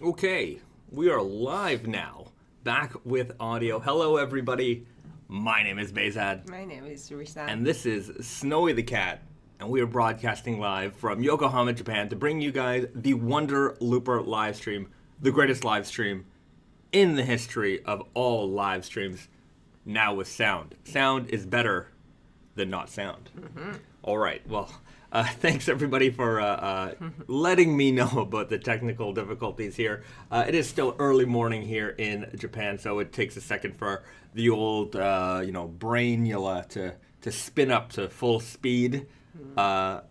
Okay, we are live now, back with audio. Hello, everybody. My name is Bahzad. My name is Risa. And this is Snowy the Cat. And we are broadcasting live from Yokohama, Japan to bring you guys the Wonder Looper live stream, the greatest live stream in the history of all live streams, now with sound. Sound is better than not sound. Mm-hmm. All right, well, thanks everybody for letting me know about the technical difficulties here. It is still early morning here in Japan, so it takes a second for the old, brainula to spin up to full speed. All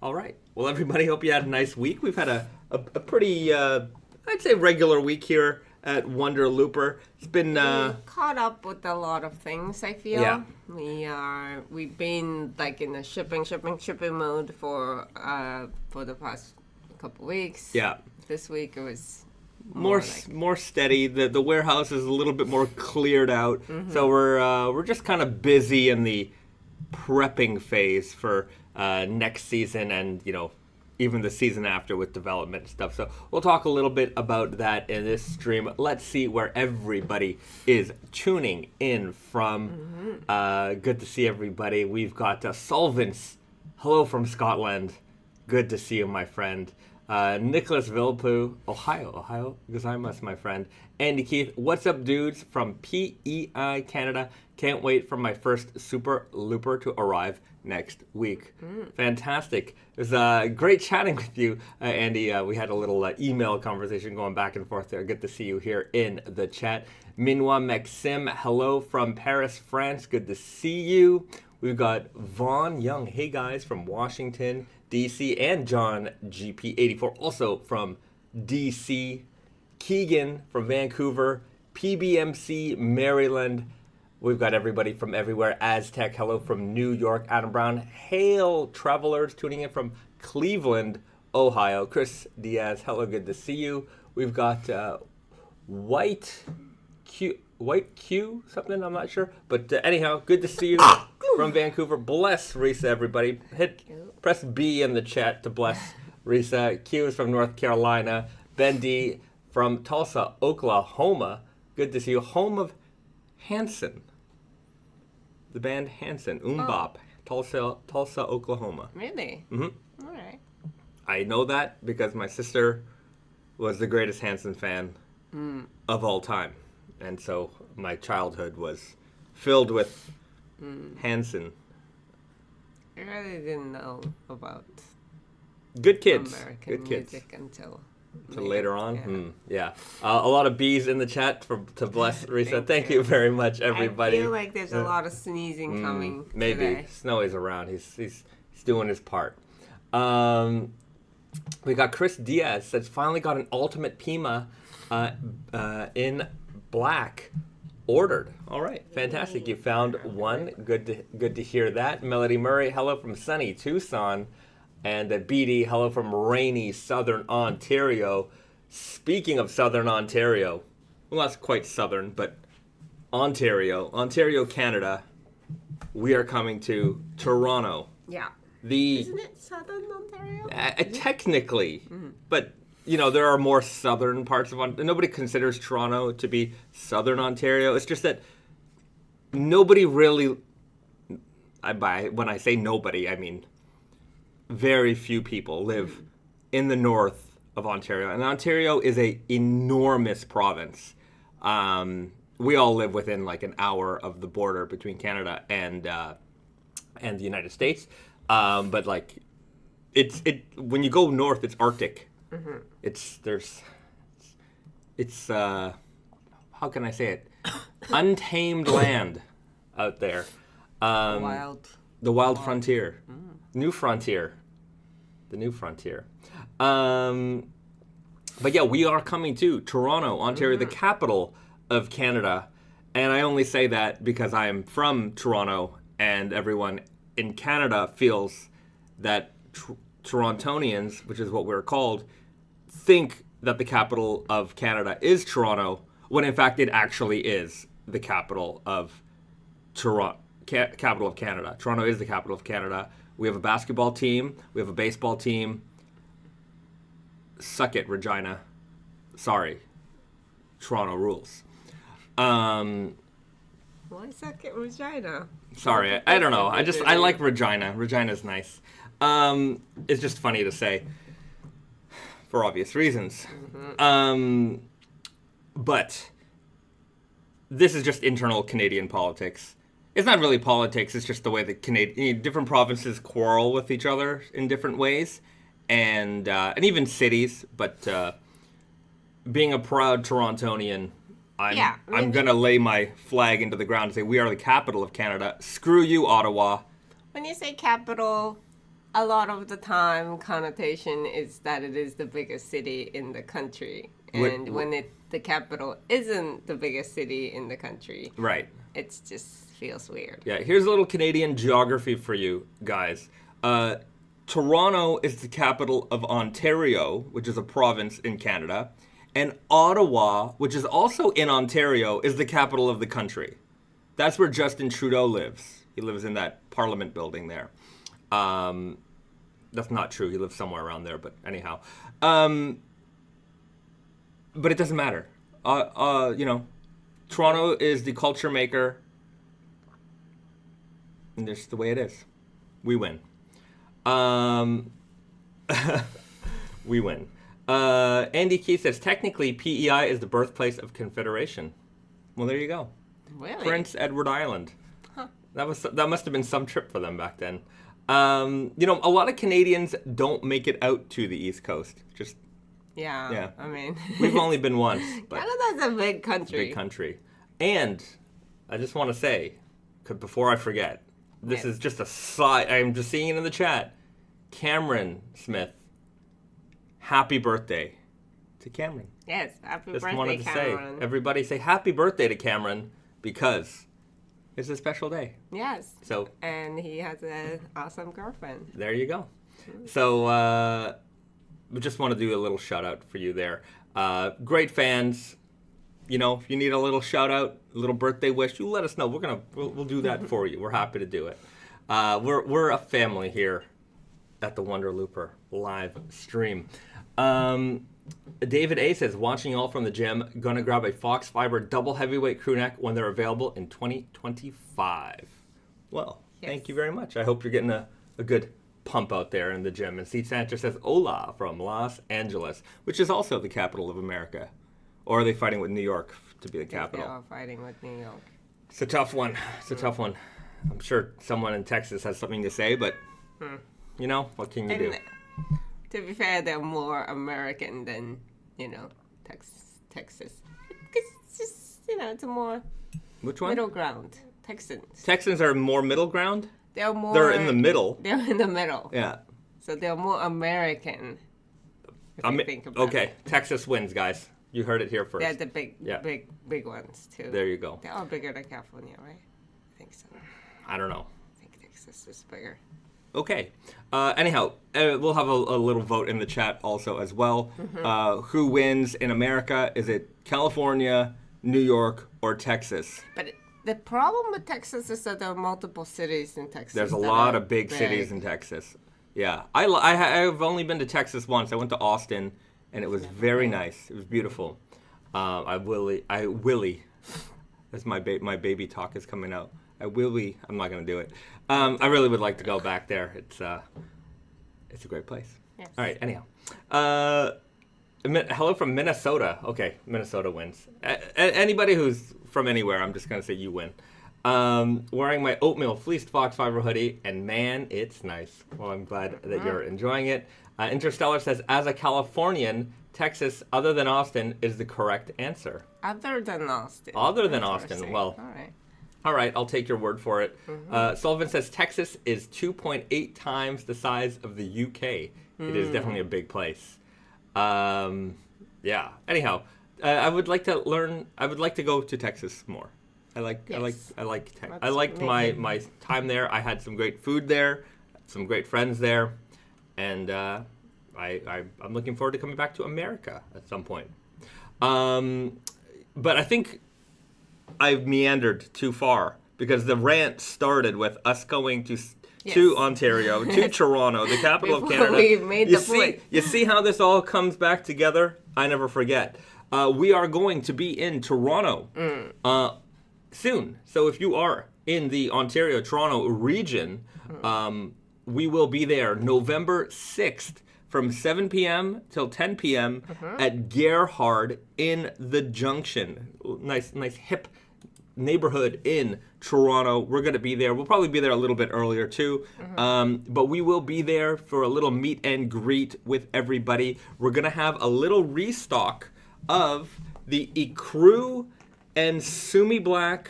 right. Well, everybody, hope you had a nice week. We've had a pretty, I'd say, regular week here at Wonder Looper. It's been we caught up with a lot of things, I feel. Yeah. We've been like in a shipping mode for the past couple weeks. Yeah. This week it was more steady. The warehouse is a little bit more cleared out. Mm-hmm. So we're just kind of busy in the prepping phase for next season and even the season after with development and stuff. So we'll talk a little bit about that in this stream. Let's see where everybody is tuning in from. Mm-hmm. Good to see everybody. We've got Solvents. Hello from Scotland. Good to see you, my friend. Nicholas Villepeu, Ohio, gozaimasu, my friend. Andy Keith, what's up, dudes, from PEI Canada. Can't wait for my first Super Looper to arrive next week. Fantastic. It was great chatting with you, Andy. We had a little email conversation going back and forth there. Good to see you here in the chat. Minwa Maxim, hello from Paris, France. Good to see you. We've got Vaughn Young, hey guys, from Washington, D.C., and John GP84, also from D.C., Keegan from Vancouver, PBMC, Maryland. We've got everybody from everywhere. Aztec, hello from New York. Adam Brown, hail travelers tuning in from Cleveland, Ohio. Chris Diaz, hello, good to see you. We've got White Q, something, I'm not sure. But anyhow, good to see you from Vancouver. Bless Risa, everybody. Press B in the chat to bless Risa. Q is from North Carolina. Ben D from Tulsa, Oklahoma. Good to see you. Home of Hanson. The band Hanson. Bop. Tulsa, Oklahoma. Really? Mm-hmm. All right. I know that because my sister was the greatest Hanson fan of all time. And so my childhood was filled with Hanson. I really didn't know about good kids. American good kids. music until later on. Yeah. A lot of bees in the chat to bless Risa. Thank you very much, everybody. I feel like there's a lot of sneezing coming maybe today. Snowy's around. He's doing his part. We got Chris Diaz that's finally got an Ultimate Pima in black ordered. All right, fantastic. You found one. Good to hear that. Melody Murray, hello from sunny Tucson. And BD, hello from rainy Southern Ontario. Speaking of Southern Ontario, well, that's quite southern, but Ontario, Canada, we are coming to Toronto. Yeah. Isn't it Southern Ontario? Technically, but there are more southern parts of Ontario. Nobody considers Toronto to be Southern Ontario. It's just that nobody really, when I say nobody, I mean very few people live in the north of Ontario. And Ontario is an enormous province. We all live within like an hour of the border between Canada and the United States. But like, when you go north, it's Arctic. Mm-hmm. It's how can I say it? Untamed land out there. The wild frontier. New frontier. The new frontier. But yeah, we are coming to Toronto, Ontario, the capital of Canada. And I only say that because I am from Toronto and everyone in Canada feels that Torontonians, which is what we're called, think that the capital of Canada is Toronto, when in fact it actually is the capital of Toronto. Capital of Canada. Toronto is the capital of Canada. We have a basketball team. We have a baseball team. Suck it, Regina. sorry, Toronto rules. Why second Regina? Sorry, I don't know. I like Regina. Regina's nice. It's just funny to say, for obvious reasons. But this is just internal Canadian politics. It's not really politics. It's just the way that different provinces quarrel with each other in different ways, and even cities. But being a proud Torontonian, I'm gonna lay my flag into the ground and say we are the capital of Canada. Screw you, Ottawa. When you say capital, a lot of the time connotation is that it is the biggest city in the country, and when the capital isn't the biggest city in the country, right? It just feels weird. Yeah, here's a little Canadian geography for you guys. Toronto is the capital of Ontario, which is a province in Canada. And Ottawa, which is also in Ontario, is the capital of the country. That's where Justin Trudeau lives. He lives in that Parliament building there. That's not true. He lives somewhere around there, but anyhow. But it doesn't matter. Toronto is the culture maker. And that's the way it is. We win. We win. Andy Keith says, technically, PEI is the birthplace of Confederation. Well, there you go. Really? Prince Edward Island. Huh. That must have been some trip for them back then. A lot of Canadians don't make it out to the East Coast. Yeah. I mean, we've only been once. But Canada's a big country. Big country. And I just want to say, before I forget, this is just a side. I'm just seeing it in the chat. Cameron Smith. Happy birthday to Cameron. Yes, happy Just birthday, wanted to Cameron. say, everybody say happy birthday to Cameron because it's a special day. Yes. So, and he has an awesome girlfriend. There you go. So, we just want to do a little shout out for you there. Great fans. If you need a little shout out, a little birthday wish, you let us know. We'll do that for you. We're happy to do it. We're a family here at the Wonder Looper live stream. David A says, watching y'all from the gym, gonna grab a Fox Fiber double heavyweight crew neck when they're available in 2025. Well, Thank you very much. I hope you're getting a good pump out there in the gym. And Seat Sanchez says, hola from Los Angeles, which is also the capital of America. Or are they fighting with New York to be the capital? They are fighting with New York. It's a tough one. I'm sure someone in Texas has something to say, but, what can you do? To be fair, they're more American than, Texas. Because it's just, it's a more Which one? middle ground. Texans are more middle ground? They're in the middle. They're in the middle. Yeah. So they're more American. If you think about it. Texas wins, guys. You heard it here first. They're the big ones, too. There you go. They're all bigger than California, right? I think so. I don't know. I think Texas is bigger. Okay. Anyhow, we'll have a little vote in the chat also as well. Mm-hmm. Who wins in America? Is it California, New York, or Texas? But the problem with Texas is that there are multiple cities in Texas. There's a lot of big cities in Texas. Yeah. I've only been to Texas once. I went to Austin, and it was very nice. It was beautiful. I Willie. That's my baby talk is coming out. I'm not going to do it. I really would like to go back there. It's a great place. Yes. All right, anyhow. Hello from Minnesota. Okay, Minnesota wins. Anybody who's from anywhere, I'm just going to say you win. Wearing my oatmeal fleeced fox fiber hoodie, and man, it's nice. Well, I'm glad that you're enjoying it. Interstellar says, as a Californian, Texas, other than Austin, is the correct answer. Other than Austin. Other than Austin. Well, all right, I'll take your word for it. Sullivan says Texas is 2.8 times the size of the UK. It is definitely a big place. Yeah. Anyhow, I would like to go to Texas more. I liked my time there. I had some great food there, some great friends there, and I'm looking forward to coming back to America at some point. But I think I've meandered too far because the rant started with us going to to Ontario, to Toronto, the capital of Canada. We made the point. You see how this all comes back together? I never forget. We are going to be in Toronto soon. So if you are in the Ontario, Toronto region, we will be there November 6th from 7 p.m. till 10 p.m. at Gerhard in the Junction. Nice hip neighborhood in Toronto. We're going to be there. We'll probably be there a little bit earlier too. But we will be there for a little meet and greet with everybody. We're going to have a little restock of the Ecru and Sumi Black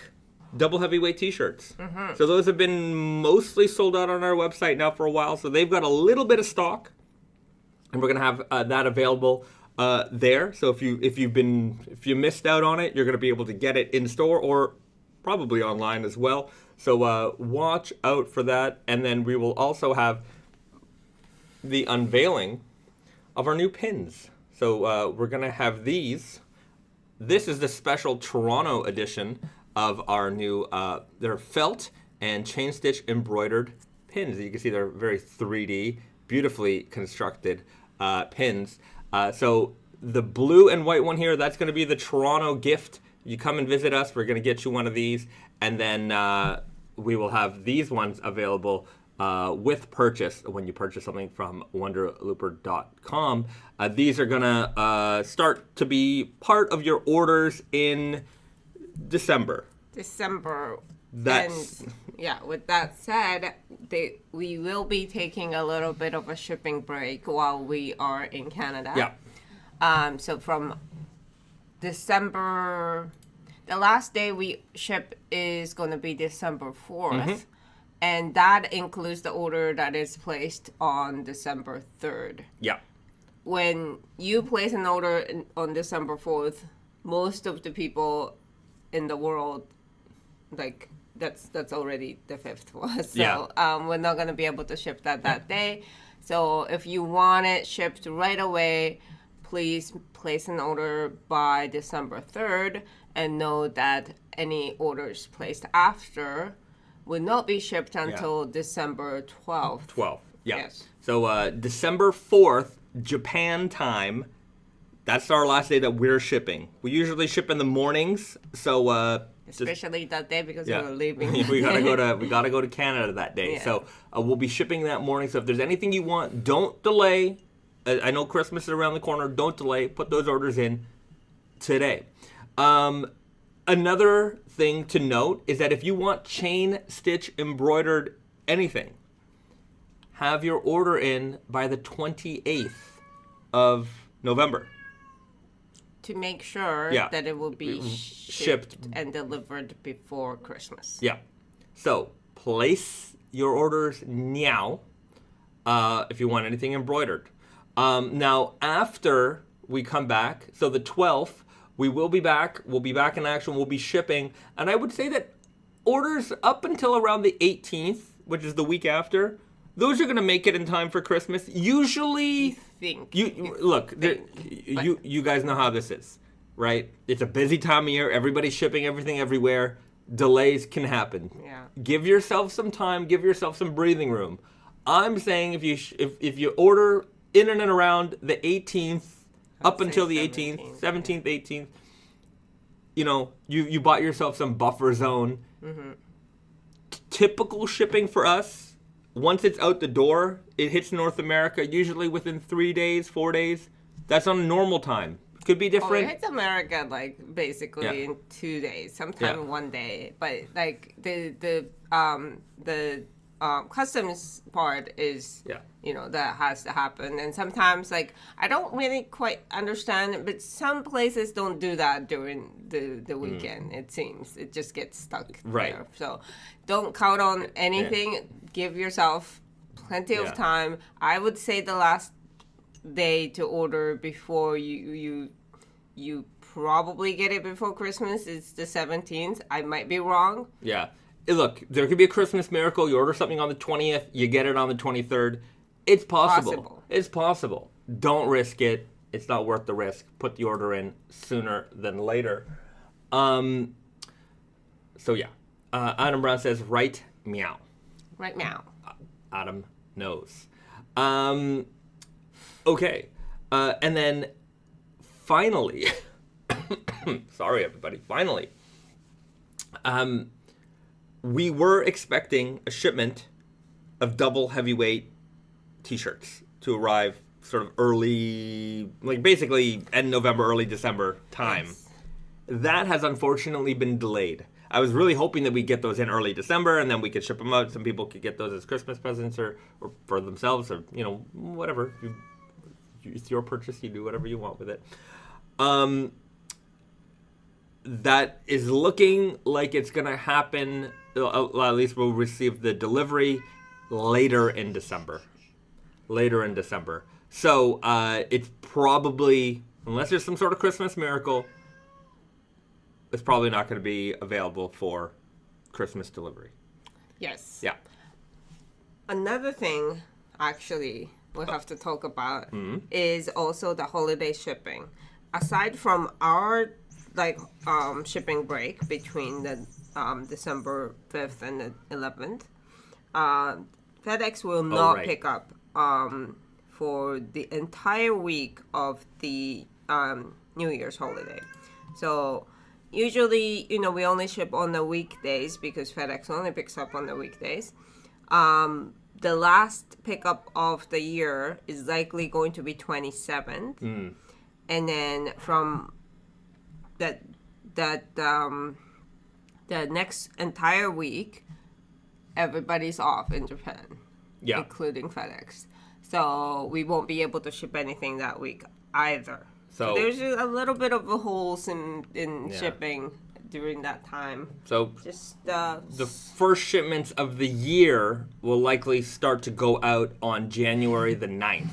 double heavyweight t-shirts. So those have been mostly sold out on our website now for a while. So they've got a little bit of stock, and we're gonna have that available there. So if you missed out on it, you're gonna be able to get it in store or probably online as well. So watch out for that. And then we will also have the unveiling of our new pins. So we're gonna have these. This is the special Toronto edition of our new, they're felt and chain stitch embroidered pins. You can see they're very 3D, beautifully constructed pins. So the blue and white one here, that's going to be the Toronto gift. You come and visit us, we're going to get you one of these. And then we will have these ones available with purchase when you purchase something from wonderlooper.com. These are going to start to be part of your orders in December. And yeah, with that said, we will be taking a little bit of a shipping break while we are in Canada. Yeah. So from December, the last day we ship is going to be December 4th. And that includes the order that is placed on December 3rd. Yeah. When you place an order on December 4th, most of the people in the world, like, that's already the 5th for us. So we're not going to be able to ship that day. So if you want it shipped right away, please place an order by December 3rd and know that any orders placed after will not be shipped until December 12th. Yeah. Yes. So December 4th, Japan time. That's our last day that we're shipping. We usually ship in the mornings, so especially that day because we're leaving. we gotta go to Canada that day. Yeah. So we'll be shipping that morning. So if there's anything you want, don't delay. I know Christmas is around the corner. Don't delay. Put those orders in today. Another thing to note is that if you want chain stitch embroidered anything, have your order in by the 28th of November. To make sure that it will be shipped and delivered before Christmas. Yeah. So place your orders now if you want anything embroidered. Now, after we come back, so the 12th, we will be back. We'll be back in action. We'll be shipping. And I would say that orders up until around the 18th, which is the week after, those are going to make it in time for Christmas. Usually, you guys know how this is, right? It's a busy time of year. Everybody's shipping everything everywhere. Delays can happen. Yeah. Give yourself some time. Give yourself some breathing room. I'm saying if you order in and around the 18th, up until the 18th, 17th, 18th, you bought yourself some buffer zone. Typical shipping for us, once it's out the door, it hits North America usually within 3 days, 4 days. That's on normal time. Could be different. It hits America basically in 2 days, sometimes 1 day. But the customs part is that has to happen, and sometimes I don't really quite understand it, but some places don't do that during the weekend. It seems it just gets stuck there. So don't count on anything. Give yourself plenty of time. I would say the last day to order before you probably get it before Christmas is the 17th. I might be wrong. Yeah. Look, there could be a Christmas miracle. You order something on the 20th, you get it on the 23rd. It's possible. It's possible. Don't risk it. It's not worth the risk. Put the order in sooner than later. Adam Brown says, right meow. Right meow. Adam knows. Okay. And then finally, sorry everybody, finally, we were expecting a shipment of double heavyweight t-shirts to arrive sort of early, like basically end November, early December time. Yes. That has unfortunately been delayed. I was really hoping that we'd get those in early December and then we could ship them out. Some people could get those as Christmas presents or for themselves or, whatever. It's your purchase. You do whatever you want with it. That is looking like it's going to happen. Well, at least we'll receive the delivery later in December. So it's probably, unless there's some sort of Christmas miracle, it's probably not going to be available for Christmas delivery. Yes. Yeah. Another thing, actually, we have to talk about is also the holiday shipping. Aside from our shipping break between the December 5th and the 11th, FedEx will not pick up for the entire week of the New Year's holiday. So usually, we only ship on the weekdays because FedEx only picks up on the weekdays. The last pickup of the year is likely going to be 27th. And then from the next entire week, everybody's off in Japan, including FedEx. So we won't be able to ship anything that week either. So there's a little bit of a holes in shipping during that time. So just the first shipments of the year will likely start to go out on January the 9th.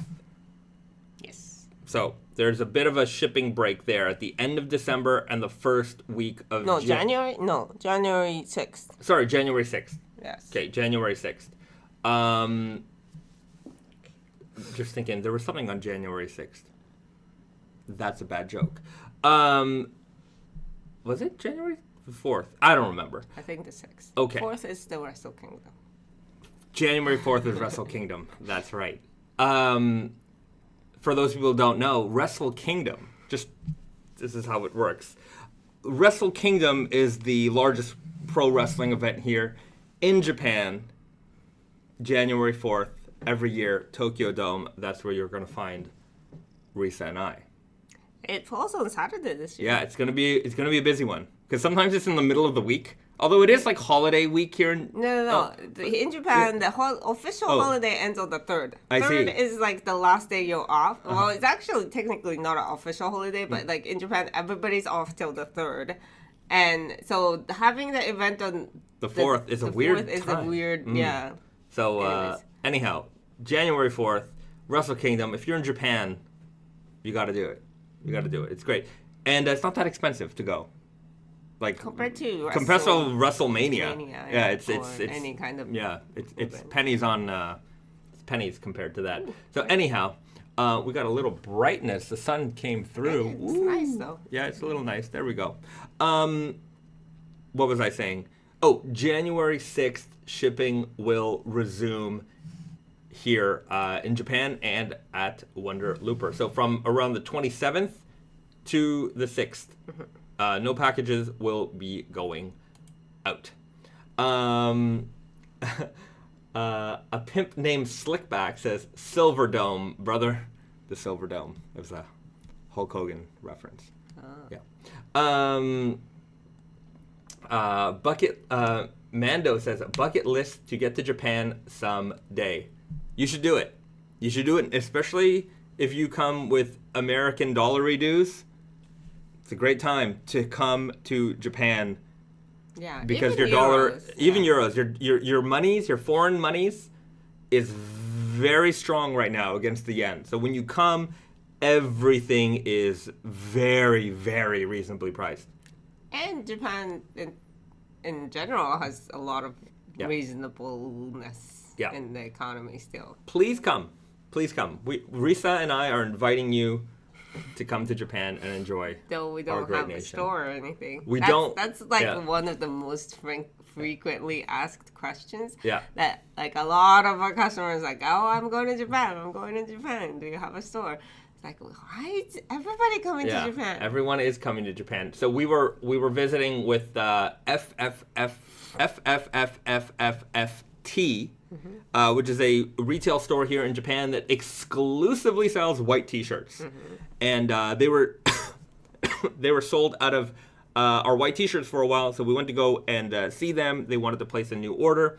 Yes. So there's a bit of a shipping break there at the end of December and the first week of January 6th. Sorry, January 6th. Yes. Okay, January 6th. Just thinking, there was something on January 6th. That's a bad joke. Was it January 4th? I don't remember. I think the 6th. Okay. 4th is the Wrestle Kingdom. January 4th is Wrestle Kingdom. That's right. For those people who don't know, Wrestle Kingdom, this is how it works. Wrestle Kingdom is the largest pro wrestling event here in Japan. January 4th, every year, Tokyo Dome. That's where you're going to find Risa and I. It falls on Saturday this year. Yeah, it's gonna be a busy one because sometimes it's in the middle of the week. Although it is like holiday week here. No. In Japan, the official holiday ends on the 3rd. I see. 3rd is like the last day you're off. Well, it's actually technically not an official holiday, but like in Japan, everybody's off till the 3rd. And so having the event on the 4th is a weird time. Yeah. So anyhow, January 4th, Wrestle Kingdom. If you're in Japan, you got to do it. It's great. And it's not that expensive to go. Like compared to WrestleMania. Yeah, it's any kind of it's pennies on pennies compared to that. So anyhow, we got a little brightness. The sun came through. It's nice though. Yeah, it's a little nice. There we go. What was I saying? Oh, January 6th, shipping will resume here in Japan and at Wonder Looper. So from around the 27th to the 6th, no packages will be going out. A pimp named Slickback says, Silver Dome, brother. The Silver Dome. It was a Hulk Hogan reference. Yeah. Mando says, bucket list to get to Japan someday. You should do it. Especially if you come with American dollary dues. It's a great time to come to Japan. Yeah, because your dollar, even euros, your monies, your foreign monies, is very strong right now against the yen. So when you come, everything is very, very reasonably priced. And Japan, in general, has a lot of reasonableness in the economy still. Please come. Risa and I are inviting you to come to Japan and enjoy. Though we our don't great have a nation. store or anything. We That's, don't. That's like Yeah. one of the most frequently asked questions. Yeah. That like a lot of our customers like, oh, I'm going to Japan. I'm going to Japan. Do you have a store? It's like, why is everybody coming to Japan? Everyone is coming to Japan. So we were visiting with FFFFFFFT, which is a retail store here in Japan that exclusively sells white T-shirts, and they were they were sold out of our white T-shirts for a while. So we went to go and see them. They wanted to place a new order,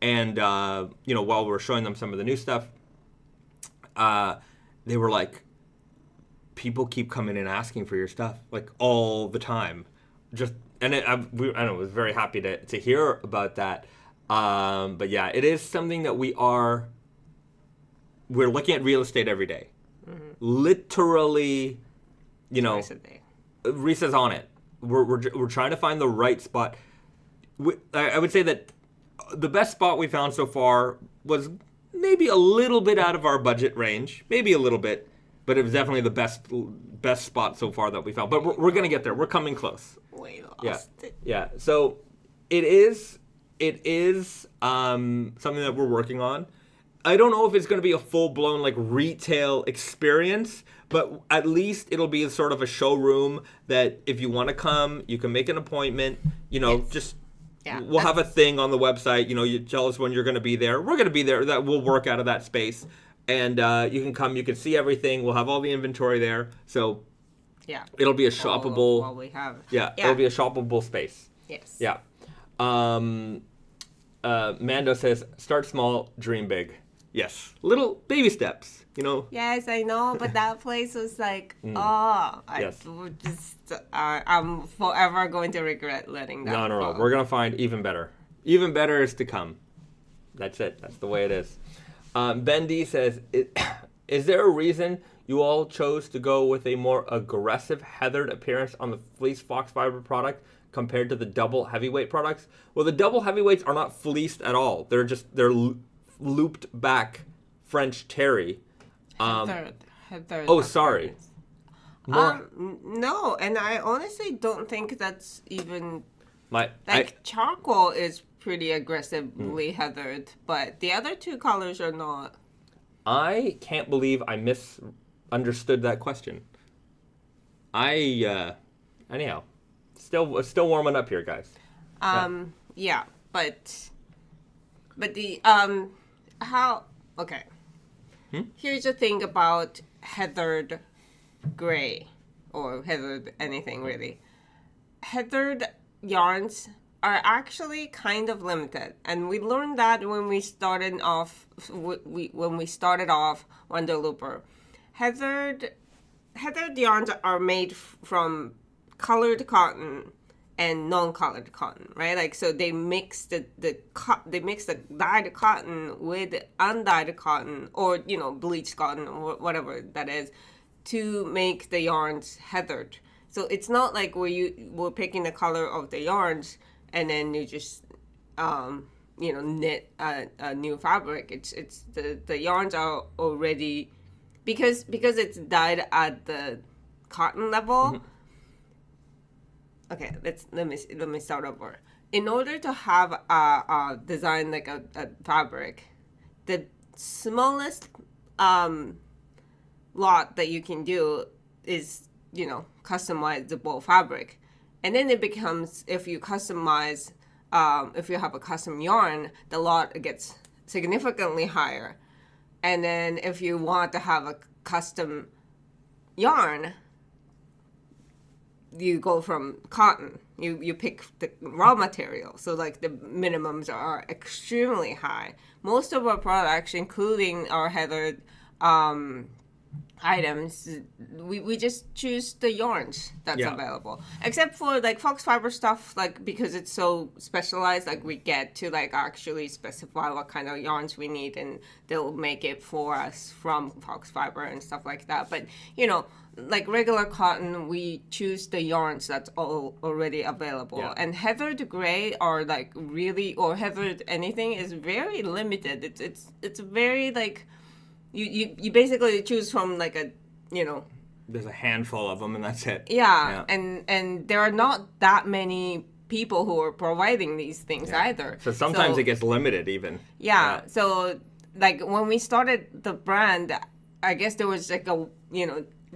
and while we were showing them some of the new stuff, they were like, people keep coming in asking for your stuff like all the time. I was very happy to hear about that. But yeah, it is something that we're looking at real estate every day. Literally, Twice a day. Risa's on it. We're trying to find the right spot. I would say that the best spot we found so far was maybe a little bit out of our budget range, maybe a little bit, but it was definitely the best spot so far that we found. But we're gonna get there. We're coming close. We lost it. Yeah. So it is something that we're working on. I don't know if it's going to be a full-blown like retail experience, but at least it'll be sort of a showroom that if you want to come, you can make an appointment. We'll have a thing on the website. You tell us when you're going to be there. We're going to be there. That we'll work out of that space, and you can come. You can see everything. We'll have all the inventory there. So yeah, it'll be a shoppable. What we have. Yeah, it'll be a shoppable space. Yes. Yeah. Mando says, "Start small, dream big." Yes, little baby steps. Yes, I know, but that place was like, I'm forever going to regret letting that No. go. We're gonna find even better. Even better is to come. That's it. That's the way it is. Ben D says, "Is there a reason you all chose to go with a more aggressive heathered appearance on the fleece fox fiber product compared to the double heavyweight products?" Well, the double heavyweights are not fleeced at all. They're looped back French terry. Heathered. Oh, sorry. No, and I honestly don't think that's even My charcoal is pretty aggressively heathered, but the other two colors are not. I can't believe I misunderstood that question. Anyhow, still warming up here, guys. Yeah, but the okay. Here's the thing about heathered gray or heathered anything really. Heathered yarns are actually kind of limited, and we learned that when we started off Wonder Looper. Heathered yarns are made from colored cotton and non-colored cotton, right? Like, so they mix the dyed cotton with undyed cotton, or bleached cotton, or whatever that is, to make the yarns heathered. So it's not like we're picking the color of the yarns and then you just knit a new fabric. It's the yarns are already, because it's dyed at the cotton level. Okay, let me start over. In order to have a design like a fabric, the smallest lot that you can do is customizable fabric, and then it becomes, if you customize, if you have a custom yarn, the lot gets significantly higher, and then if you want to have a custom yarn, you go from cotton. You pick the raw material. So like the minimums are extremely high. Most of our products, including our heathered items, we just choose the yarns that's available. Except for like fox fiber stuff, like because it's so specialized, like we get to like actually specify what kind of yarns we need, and they'll make it for us from fox fiber and stuff like that. But like regular cotton, we choose the yarns that's already available. Yeah. And heathered gray or like really, or heathered anything is very limited. It's very like you basically choose from like a there's a handful of them, and that's it. Yeah. And there are not that many people who are providing these things either. So sometimes it gets limited even. Yeah. So like when we started the brand, I guess there was like a,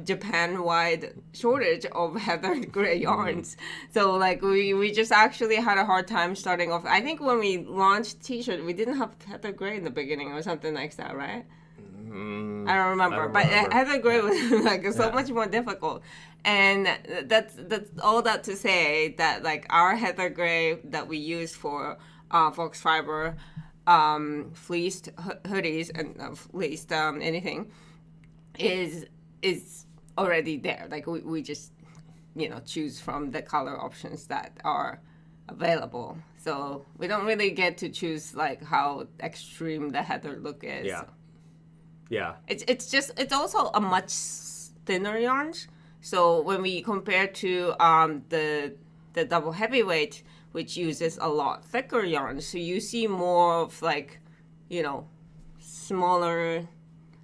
Japan-wide shortage of heather gray yarns. So like we just actually had a hard time starting off. I think when we launched t-shirt, we didn't have heather gray in the beginning or something like that, right? I don't remember. But heather gray was like so much more difficult. And that's all that to say that like our heather gray that we use for fox fiber fleeced hoodies and fleeced anything is already there. Like we just choose from the color options that are available. So we don't really get to choose like how extreme the heather look is. Yeah. It's also a much thinner yarn. So when we compare to the double heavyweight, which uses a lot thicker yarn, so you see more of like, smaller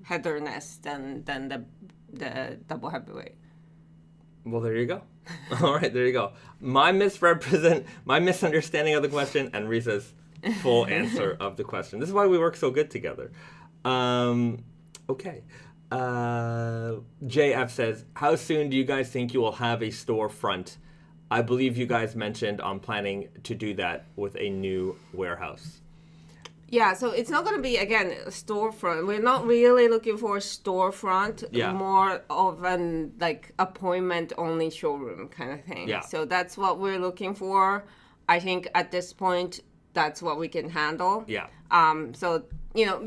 heatherness than the double heavyweight. Well, there you go. All right, there you go. My misunderstanding of the question and Risa's full answer of the question. This is why we work so good together. Okay. JF says, how soon do you guys think you will have a storefront? I believe you guys mentioned on planning to do that with a new warehouse. Yeah, so it's not going to be, again, a storefront. We're not really looking for a storefront, more of an, like, appointment-only showroom kind of thing. Yeah. So that's what we're looking for. I think at this point, that's what we can handle. Yeah. So,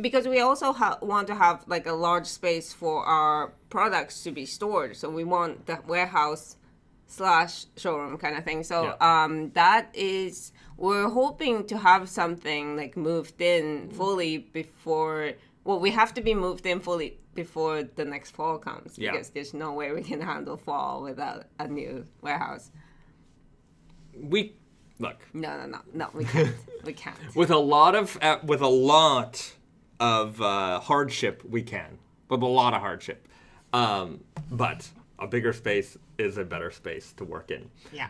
because we also want to have, like, a large space for our products to be stored. So we want the warehouse/showroom kind of thing. So that is... We're hoping to have something like moved in fully before. Well, we have to be moved in fully before the next fall comes because there's no way we can handle fall without a new warehouse. No, we can't. We can't. With a lot of hardship, we can. With a lot of hardship, but a bigger space is a better space to work in. Yeah.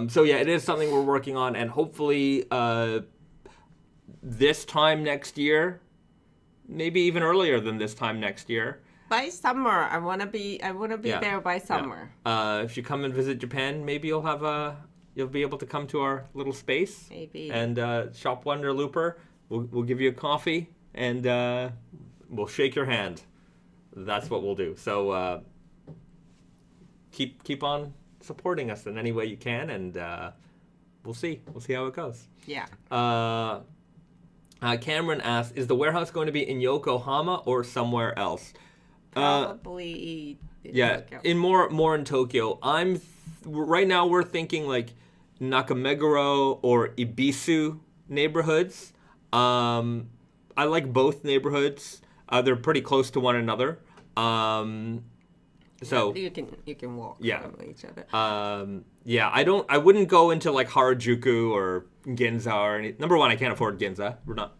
So it is something we're working on, and hopefully this time next year, maybe even earlier than this time next year. By summer, I want to be there by summer. Yeah. If you come and visit Japan, maybe you'll be able to come to our little space. Maybe. And shop Wonder Looper. We'll give you a coffee and we'll shake your hand. That's what we'll do. So. Keep on supporting us in any way you can, and we'll see how it goes. Yeah. Cameron asks, is the warehouse going to be in Yokohama or somewhere else? Probably. In more in Tokyo. Right now we're thinking like Nakameguro or Ibisu neighborhoods. I like both neighborhoods. They're pretty close to one another. So you can walk from each other. I wouldn't go into like Harajuku or Ginza or any. Number one, I can't afford Ginza. We're not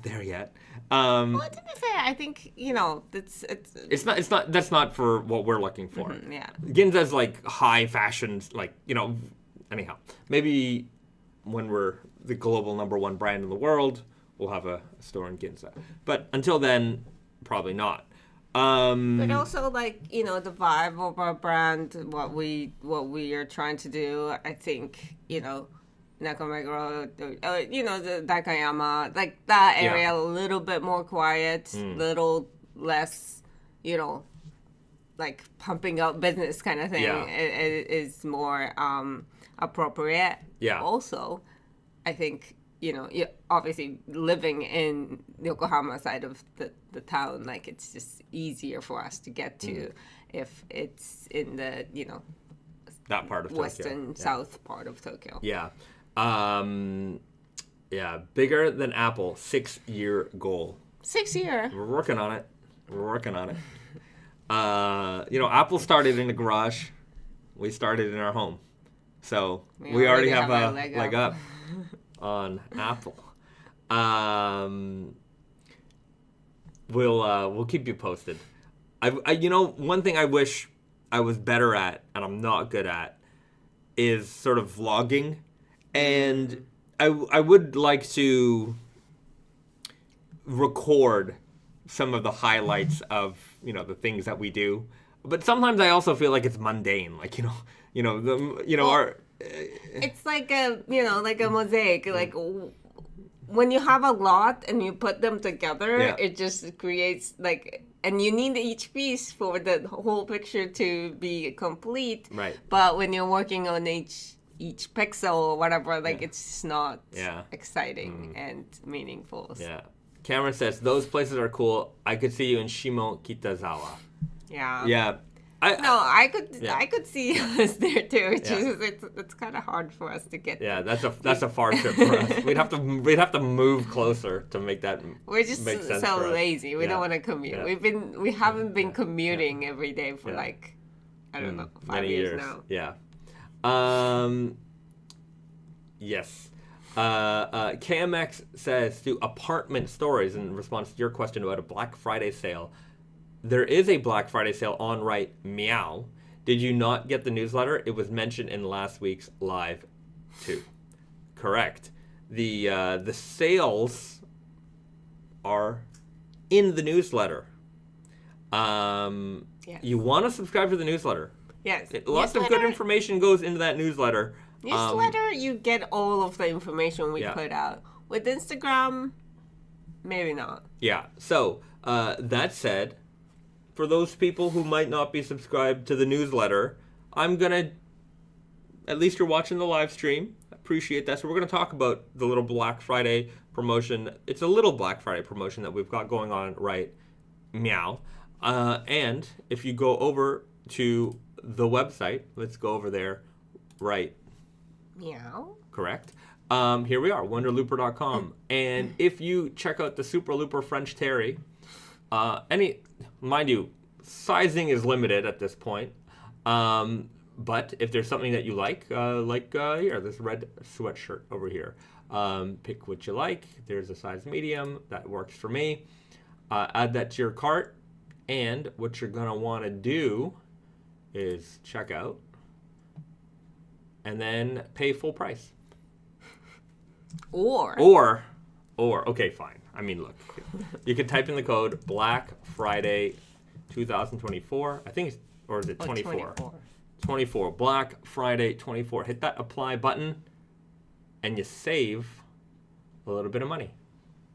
there yet. Well, to be fair, I think it's not. That's not for what we're looking for. Mm-hmm, yeah. Ginza's like high fashion, like Anyhow, maybe when we're the global number one brand in the world, we'll have a store in Ginza. But until then, probably not. But also, like, the vibe of our brand, what we are trying to do, I think, Nakameguro, the Daikayama, like that area, a little bit more quiet, little less, like pumping up business kind of thing is more appropriate. Yeah. Also, I think, obviously living in the Yokohama side of the town, like it's just easier for us to get to if it's in the, that part of western Tokyo. South part of Tokyo. Yeah. Bigger than Apple, 6-year goal. 6 year. We're working on it. Apple started in the garage. We started in our home. So we already have a leg up on Apple. We'll keep you posted. One thing I wish I was better at and I'm not good at is sort of vlogging. And I would like to record some of the highlights of, the things that we do. But sometimes I also feel like it's mundane. Like, it's like a mosaic. Like when you have a lot and you put them together, it just creates and you need each piece for the whole picture to be complete. Right. But when you're working on each pixel or whatever, it's not exciting and meaningful. Yeah. Cameron says, those places are cool. I could see you in Shimo Kitazawa. Yeah. Yeah. I could see us there too. It's kind of hard for us to get. Yeah, that's a far trip for us. We'd have to move closer to make that. We're just make sense so for us. lazy. We don't want to commute. Yeah. We haven't been commuting every day for I don't know, 5 years now. Yeah. Yes. KMX says to apartment stories in response to your question about a Black Friday sale. There is a Black Friday sale on Right Meow. Did you not get the newsletter? It was mentioned in last week's live too. Correct. The sales are in the newsletter. Yes. You want to subscribe to the newsletter. Yes. Lots of good information goes into that newsletter. Newsletter, you get all of the information we put out. With Instagram, maybe not. Yeah. So, that said, for those people who might not be subscribed to the newsletter, I'm going to, at least you're watching the live stream. Appreciate that. So we're going to talk about the little Black Friday promotion. It's a little Black Friday promotion that we've got going on right meow. And if you go over to the website, let's go over there right meow. Correct. Here we are, wonderlooper.com. And if you check out the Super Looper French Terry, mind you, sizing is limited at this point. But if there's something that you like here, this red sweatshirt over here, pick what you like. There's a size medium that works for me. Add that to your cart. And what you're going to want to do is check out and then pay full price. Or, okay, fine. I mean, look, you could type in the code Black Friday 2024. I think, or is it 24? 24. Black Friday 24. Hit that apply button, and you save a little bit of money.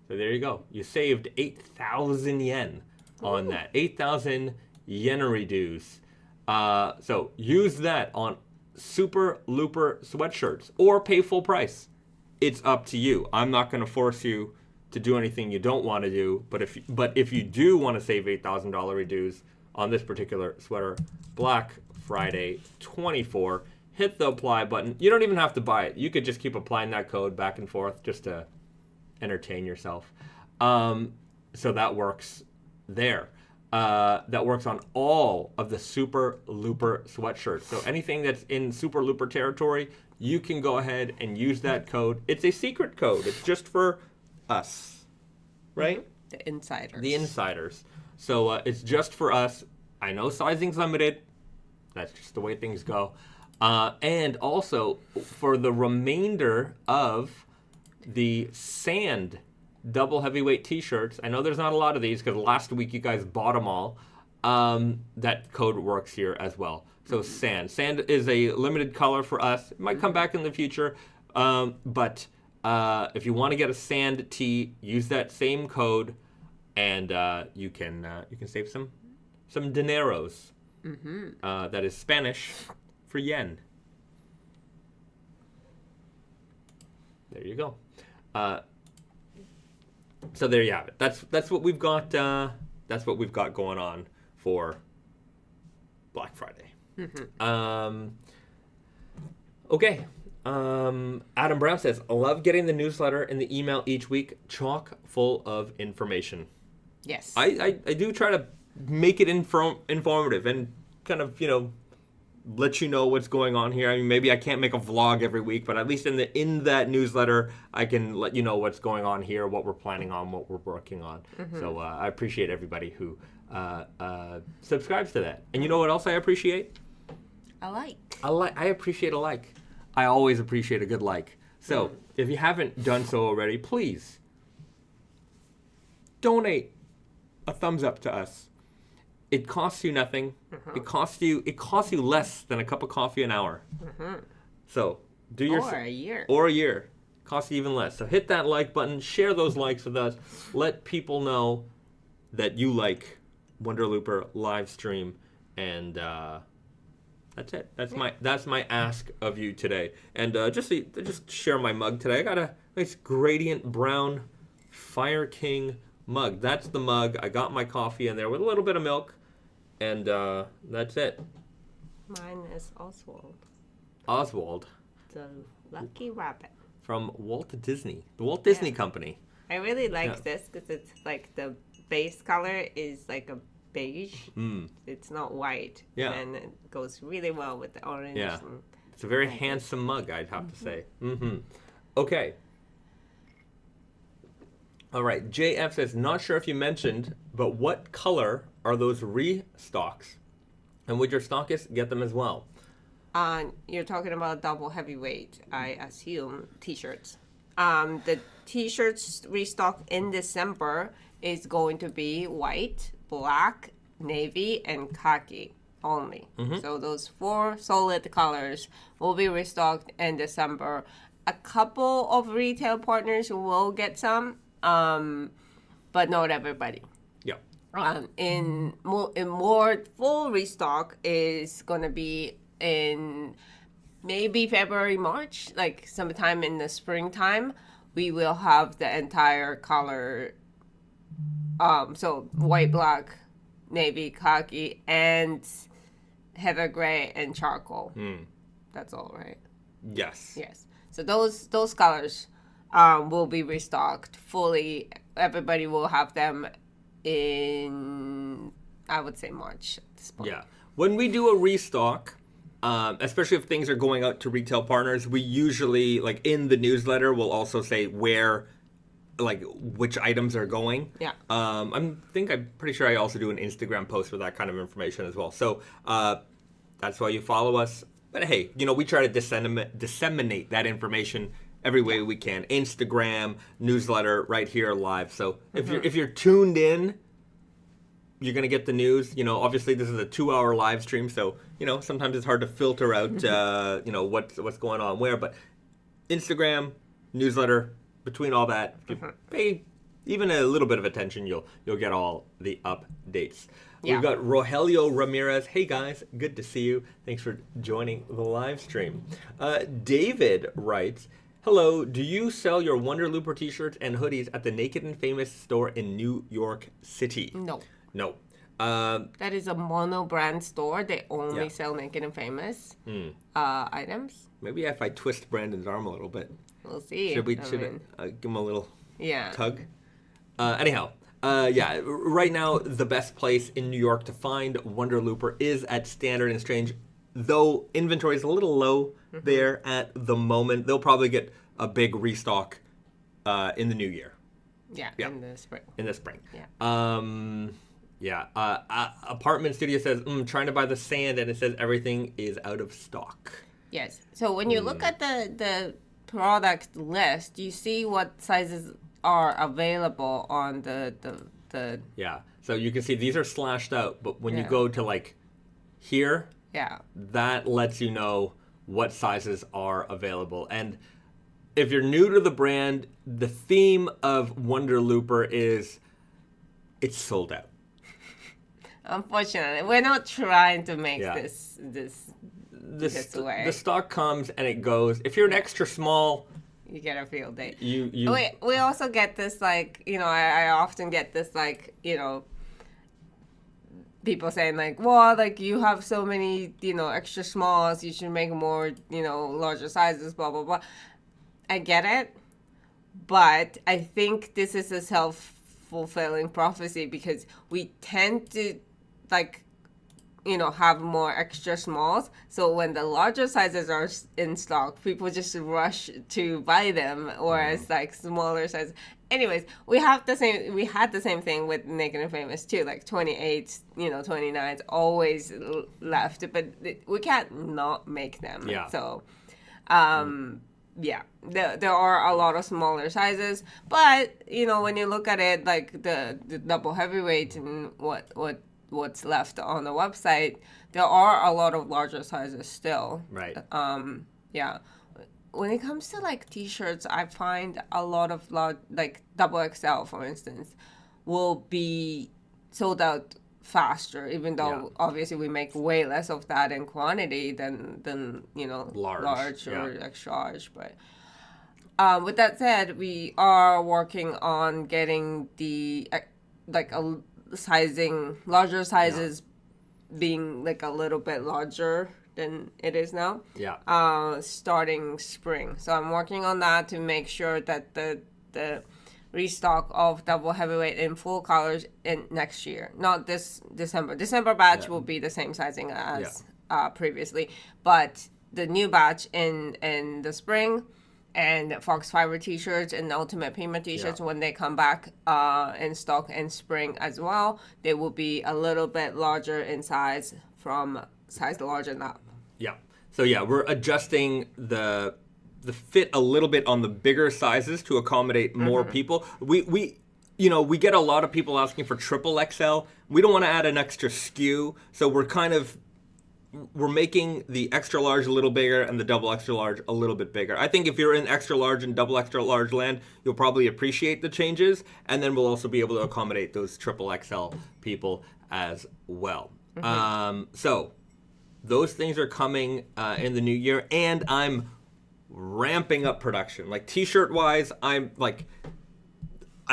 So there you go. You saved 8,000 yen on that. 8,000 yenery dues. So use that on Super Looper sweatshirts or pay full price. It's up to you. I'm not going to force you to do anything you don't want to do. But if you do want to save $8,000 dues on this particular sweater, Black Friday 24, hit the apply button. You don't even have to buy it. You could just keep applying that code back and forth just to entertain yourself. So that works there. That works on all of the Super Looper sweatshirts. So anything that's in Super Looper territory, you can go ahead and use that code. It's a secret code. It's just for us, right? The insiders. The insiders. So it's just for us. I know sizing's limited. That's just the way things go. And also, for the remainder of the Sand double heavyweight t-shirts, I know there's not a lot of these because last week you guys bought them all. That code works here as well. So Sand is a limited color for us. It might come back in the future, but if you want to get a Sand tee, use that same code, and you can save some dineros. That is Spanish for yen. There you go. So there you have it. That's what we've got. That's what we've got going on for Black Friday. Okay. Adam Brown says, "I love getting the newsletter and the email each week, chock full of information." Yes. I do try to make it informative and kind of let you know what's going on here. I mean, maybe I can't make a vlog every week, but at least in that newsletter, I can let you know what's going on here, what we're planning on, what we're working on. So I appreciate everybody who subscribes to that. And you know what else I appreciate? I appreciate a like. I always appreciate a good like. So if you haven't done so already, please donate a thumbs up to us. It costs you nothing. It costs you less than a cup of coffee an hour. So do your or a year. Or a year. Costs you even less. So hit that like button. Share those likes with us. Let people know that you like Wonder Looper live stream, and that's it. That's my ask of you today. And just share my mug today. I got a nice gradient brown Fire King mug. That's the mug. I got my coffee in there with a little bit of milk, and that's it. Mine is Oswald. Oswald. The lucky rabbit. From Walt Disney, the Walt Disney Company. I really like this because it's like the base color is like a beige. It's not white. Yeah. And it goes really well with the orange. Yeah. It's a very handsome mug, I'd have to say. Okay. All right. JF says, not sure if you mentioned, but what color are those restocks? And would your stockists get them as well? You're talking about double heavyweight, I assume, t-shirts. The t-shirts restock in December is going to be white, black, navy, and khaki only. So those 4 solid colors will be restocked in December. A couple of retail partners will get some, but not everybody. Yeah. In more full restock is going to be in maybe February, March, like sometime in the springtime, we will have the entire color. So white, black, navy, khaki, and heather gray and charcoal. That's all, right? Yes. Yes. So those colors will be restocked fully. Everybody will have them in, I would say, March at this point. Yeah. When we do a restock, especially if things are going out to retail partners, we usually, like in the newsletter, we'll also say where, like which items are going. Yeah. I'm pretty sure I also do an Instagram post with that kind of information as well. So that's why you follow us. But hey, we try to disseminate that information every way we can. Instagram, newsletter, right here live. So if you're tuned in, you're going to get the news. Obviously this is a 2-hour live stream, so, sometimes it's hard to filter out, what's going on where. But Instagram, newsletter, between all that, if you pay even a little bit of attention, you'll get all the updates. Yeah. We've got Rogelio Ramirez. Hey, guys. Good to see you. Thanks for joining the live stream. David writes, hello, do you sell your Wonder Looper t-shirts and hoodies at the Naked and Famous store in New York City? No. That is a mono brand store. They only sell Naked and Famous items. Maybe if I twist Brandon's arm a little bit. We'll see. Should give him a little tug? Anyhow, right now the best place in New York to find Wonder Looper is at Standard & Strange, though inventory is a little low there at the moment. They'll probably get a big restock in the new year. Yeah, in the spring. Apartment Studio says, trying to buy the sand, and it says everything is out of stock. Yes. So when you look at the product list, you see what sizes are available on the Yeah. So you can see these are slashed out, but when you go to like here, that lets you know what sizes are available. And if you're new to the brand, the theme of Wonder Looper is it's sold out. Unfortunately, we're not trying to make this way. The stock comes and it goes. If you're an extra small, you get a field day. We also get this, like, I often get this, like, people saying, like, well, like, you have so many, extra smalls, you should make more, larger sizes, blah, blah, blah. I get it, but I think this is a self-fulfilling prophecy because we tend to, like, have more extra smalls. So when the larger sizes are in stock, people just rush to buy them, whereas like smaller sizes. anyways, we had the same thing with Naked and Famous too, like 28s, 29s always left, but we can't not make them. Yeah. So, yeah, there are a lot of smaller sizes, but when you look at it, like the double heavyweight and what's left on the website, there are a lot of larger sizes still. Right. Yeah. When it comes to like t-shirts, I find a lot of like double XL, for instance, will be sold out faster, even though obviously we make way less of that in quantity than large or extra large. But with that said, we are working on getting the larger sizes being like a little bit larger than it is now. Yeah. Starting spring. So I'm working on that to make sure that the restock of double heavyweight in full colors in next year. Not this December. December batch will be the same sizing as previously, but the new batch in the spring, and Fox Fiber t-shirts and Ultimate Pima t-shirts, when they come back in stock in spring as well, they will be a little bit larger in size from size large and up. Yeah. So yeah, we're adjusting the fit a little bit on the bigger sizes to accommodate more people. We get a lot of people asking for triple XL. We don't want to add an extra SKU, so we're making the extra large a little bigger and the double extra large a little bit bigger. I think if you're in extra large and double extra large land, you'll probably appreciate the changes, and then we'll also be able to accommodate those triple XL people as well. So those things are coming in the new year, and I'm ramping up production. Like t-shirt wise, I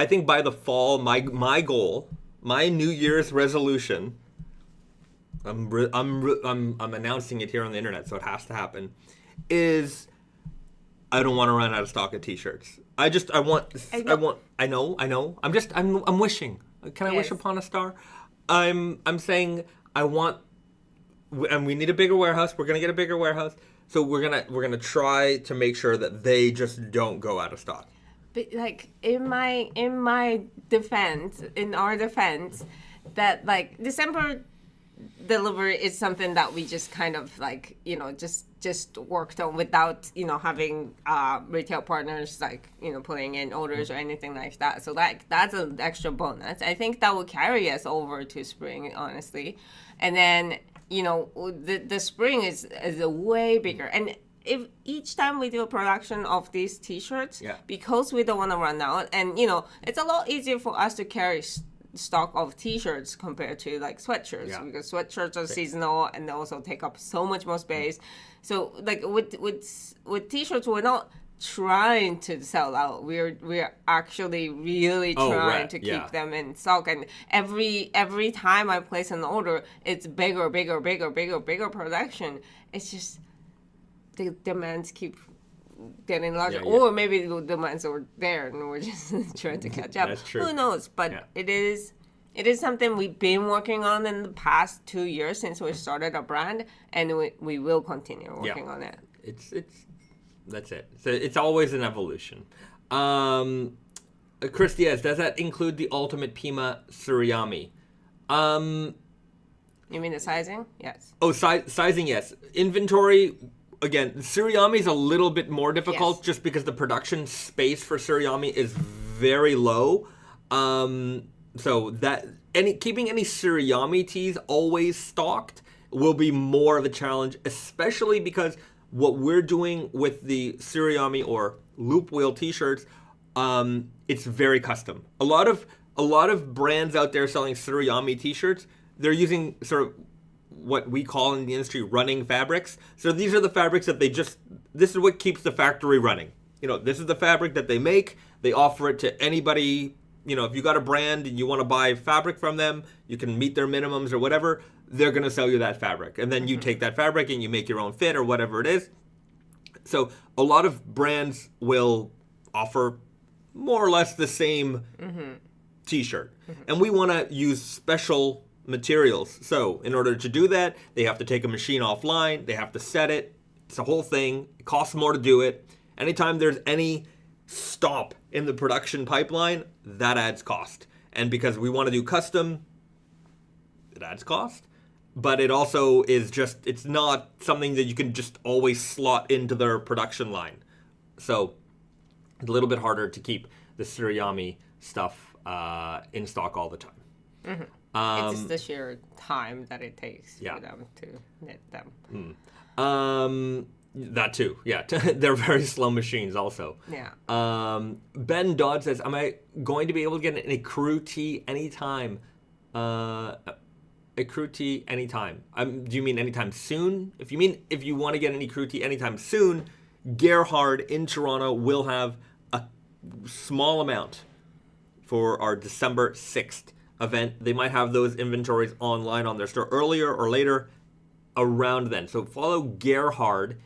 think by the fall, my goal, my New Year's resolution, I'm announcing it here on the internet, so it has to happen, is I don't want to run out of stock of t-shirts. I know. I'm wishing. Can I wish upon a star? I'm saying I want, and we need a bigger warehouse. We're gonna get a bigger warehouse, so we're gonna try to make sure that they just don't go out of stock. But like in our defense, that like December delivery is something that we just kind of like just worked on without having retail partners like putting in orders or anything like that. So that's an extra bonus. I think that will carry us over to spring, honestly, and then the spring is a way bigger. And if each time we do a production of these t-shirts, because we don't want to run out, and it's a lot easier for us to carry stock of t-shirts compared to like sweatshirts, because sweatshirts are seasonal and they also take up so much more space. So like with t-shirts, we're not trying to sell out. We're actually really trying to keep them in stock, and every time I place an order, it's bigger production. It's just the demands keep getting larger, or maybe the demands are there and we're just trying to catch up. That's true. Who knows? But it is something we've been working on in the past 2 years since we started our brand, and we will continue working on it. It's that's it. So it's always an evolution. Chris Diaz, does that include the Ultimate Pima tsuriami? You mean the sizing? Yes. Oh, sizing, yes. Inventory. Again, tsuriami is a little bit more difficult just because the production space for tsuriami is very low. So that keeping any tsuriami tees always stocked will be more of a challenge, especially because what we're doing with the tsuriami or loop wheel t-shirts, it's very custom. A lot of brands out there selling tsuriami t-shirts, they're using sort of what we call in the industry running fabrics. So these are the fabrics that this is what keeps the factory running. This is the fabric that they make. They offer it to anybody. If you got a brand and you want to buy fabric from them, you can meet their minimums or whatever, they're going to sell you that fabric. And then you take that fabric and you make your own fit or whatever it is. So a lot of brands will offer more or less the same t-shirt. And we want to use special materials. So in order to do that, they have to take a machine offline. They have to set it. It's a whole thing. It costs more to do it. Anytime there's any stop in the production pipeline, that adds cost. And because we want to do custom, it adds cost. But it also is just, it's not something that you can just always slot into their production line. So it's a little bit harder to keep the tsuriami stuff in stock all the time. It's just the sheer time that it takes for them to knit them. That too, yeah. They're very slow machines also. Yeah. Ben Dodd says, am I going to be able to get an ecru tee anytime? Ecru tee anytime. Do you mean anytime soon? If you want to get an ecru tee anytime soon, Gerhard in Toronto will have a small amount for our December 6th event. They might have those inventories online on their store earlier or later around then. So follow Gerhard.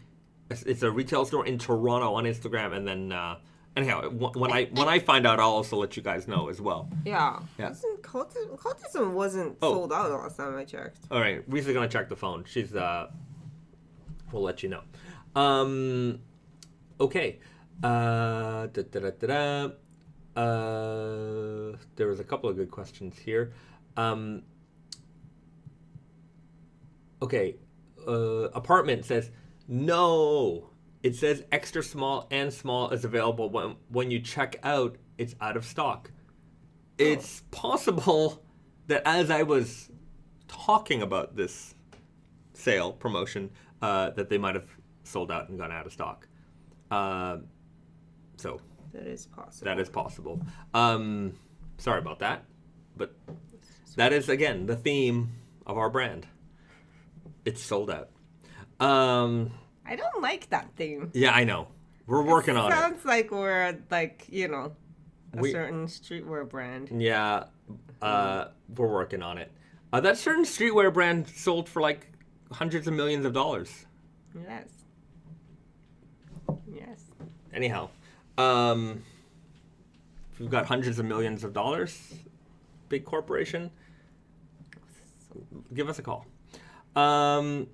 It's a retail store in Toronto on Instagram, and then anyhow, when I find out, I'll also let you guys know as well. Yeah. Cultism wasn't sold out last time I checked. All right, Risa's gonna check the phone. She's we'll let you know. Okay. There was a couple of good questions here. Okay. Apartment says, no, it says extra small and small is available. When you check out, it's out of stock. It's possible that as I was talking about this sale promotion, that they might have sold out and gone out of stock. So that is possible. That is possible. Sorry about that, but that is again the theme of our brand. It's sold out. I don't like that theme. Yeah, I know. We're working on it. Sounds like we're like, certain streetwear brand. Yeah, we're working on it. That certain streetwear brand sold for like hundreds of millions of dollars. Yes. Anyhow, if we've got hundreds of millions of dollars, big corporation, give us a call. And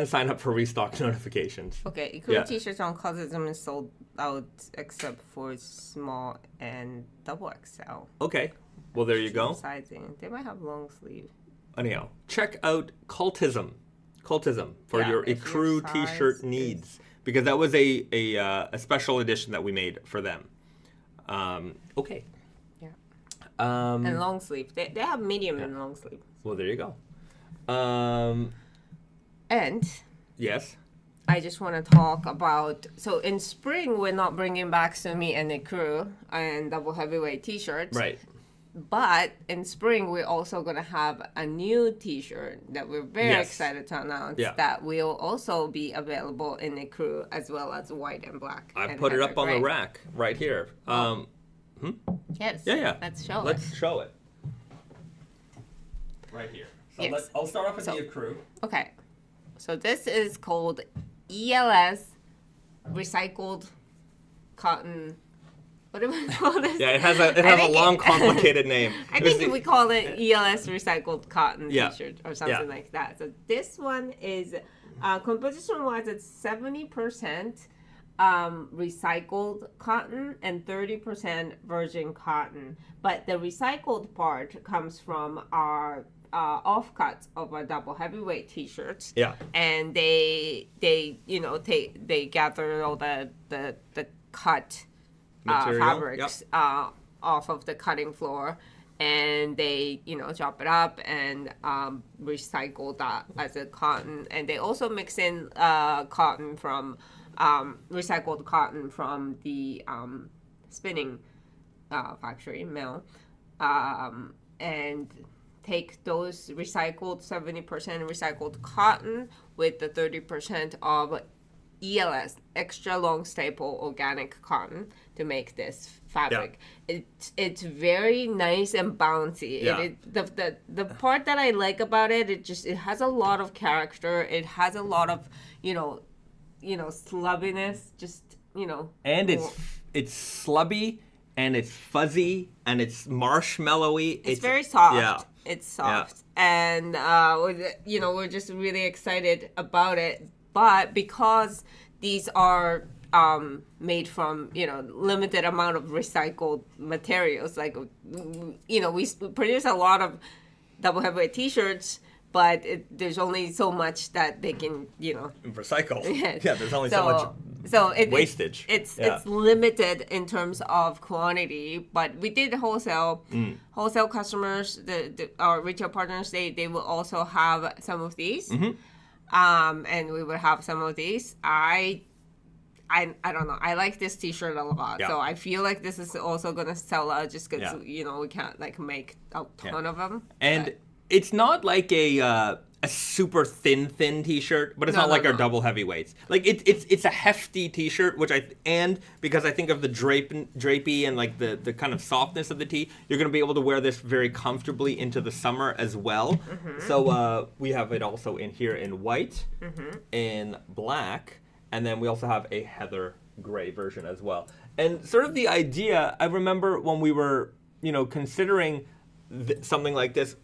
sign up for restock notifications. Okay, Ecru t-shirts on Cultism is sold out except for small and double XL. Okay, well there you go. Sizing. They might have long sleeve. Anyhow, check out Cultism for your Ecru t-shirt needs. Because that was a special edition that we made for them. Okay. Yeah. And long sleeve. They have medium and long sleeve. Well, there you go. And yes, I just want to talk about. So in spring, we're not bringing back Sumi and Ecru and double heavyweight t-shirts. Right. But in spring, we're also going to have a new t-shirt that we're very excited to announce that will also be available in Ecru as well as white and black. I put it up on the rack right here. Yes. Yeah. Let's show it. Let's show it. Right here. So I'll start off with the Ecru. Okay. So this is called ELS Recycled Cotton. What do we call this? Yeah, it has a long, complicated name. I think we call it ELS Recycled Cotton t-shirt or something like that. So this one is, composition-wise, it's 70% recycled cotton and 30% virgin cotton. But the recycled part comes from our offcuts of our double heavyweight t-shirts. Yeah. And they gather all the cut fabrics off of the cutting floor, and they chop it up and recycle that as a cotton, and they also mix in cotton from recycled cotton from the spinning factory mill, and take those recycled 70% recycled cotton with the 30% of ELS, extra long staple organic cotton, to make this fabric. Yeah. It's very nice and bouncy. Yeah. The part that I like about it, it has a lot of character. It has a lot of slubbiness. And it's slubby and it's fuzzy and it's marshmallowy. It's very soft. Yeah. It's soft, and we're just really excited about it. But because these are made from, limited amount of recycled materials. Like, we produce a lot of double heavyweight t-shirts, but there's only so much that they can, recycle. Yes. Yeah, there's only so much wastage. It's limited in terms of quantity, but we did wholesale. Wholesale customers, our retail partners, they will also have some of these, and we will have some of these. I don't know. I like this T-shirt a lot, so I feel like this is also gonna sell out just because we can't like make a ton of them. And it's not like a super thin T-shirt, but it's not like our double heavyweights. Like it's a hefty T-shirt, because I think of the drapey and like the kind of softness of the tee, you're gonna be able to wear this very comfortably into the summer as well. So we have it also in here in white, in black. And then we also have a heather gray version as well. And sort of the idea, I remember when we were, considering something like this,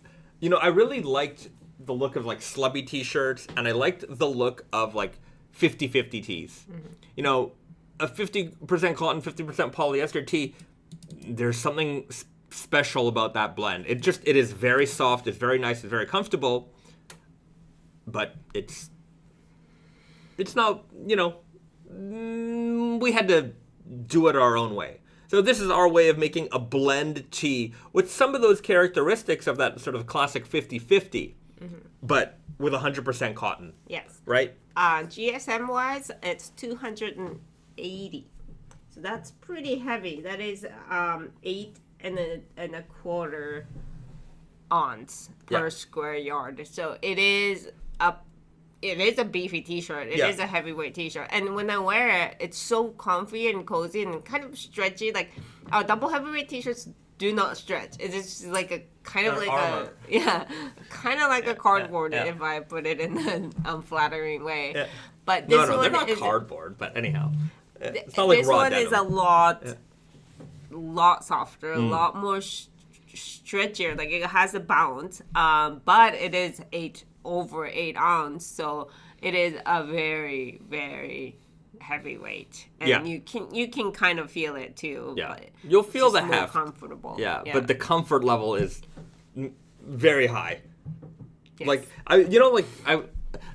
I really liked the look of like slubby t-shirts, and I liked the look of like 50-50 tees. A 50% cotton, 50% polyester tee, there's something special about that blend. It is very soft, it's very nice, it's very comfortable, but it's not, we had to do it our own way. So this is our way of making a blend tee with some of those characteristics of that sort of classic 50-50, but with 100% cotton. Yes. Right? GSM-wise, it's 280. So that's pretty heavy. That is 8.25 ounce per square yard. So it is a beefy t-shirt. It is a heavyweight t-shirt. And when I wear it, it's so comfy and cozy and kind of stretchy. Like, our double heavyweight t-shirts do not stretch. It's just like a kind of like armor. a cardboard if I put it in an unflattering way. Yeah. But this one they're not is cardboard, but anyhow. It's not like this raw one denim. is a lot softer, a lot more stretchier. Like, it has a bounce, but it is over 8 ounce, so it is a very, very heavyweight, and you can kind of feel it too. But you'll feel the more heft. comfortable. But the comfort level is very high. Yes. Like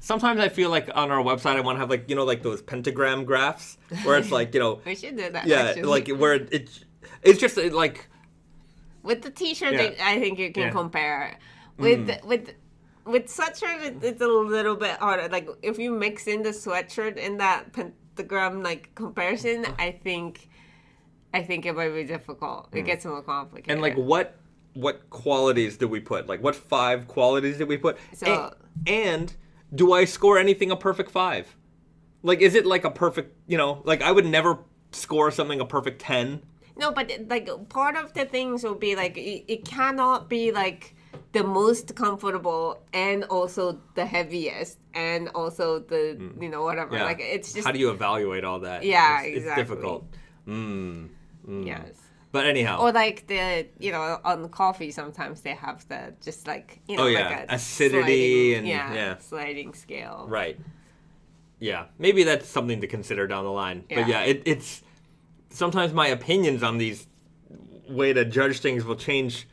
sometimes I feel like on our website I want to have like like those pentagram graphs where it's like we should do that. Yeah, actually. like where it's just like with the t-shirt. I think you can compare with sweatshirt. It's a little bit harder. Like, if you mix in the sweatshirt in that pentagram like comparison, I think it might be difficult. It gets more complicated. And like what qualities do we put? Like, what 5 qualities did we put? So, and do I score anything a perfect 5? Like, is it like a perfect, like I would never score something a perfect 10. No, but like part of the things will be like it cannot be like the most comfortable and also the heaviest and also the whatever. Like, it's just, how do you evaluate all that? Exactly. It's difficult. Yes. But anyhow. Or like the on coffee sometimes they have the just like like acidity sliding, sliding scale. Right. Yeah, maybe that's something to consider down the line. But it's sometimes my opinions on these way to judge things will change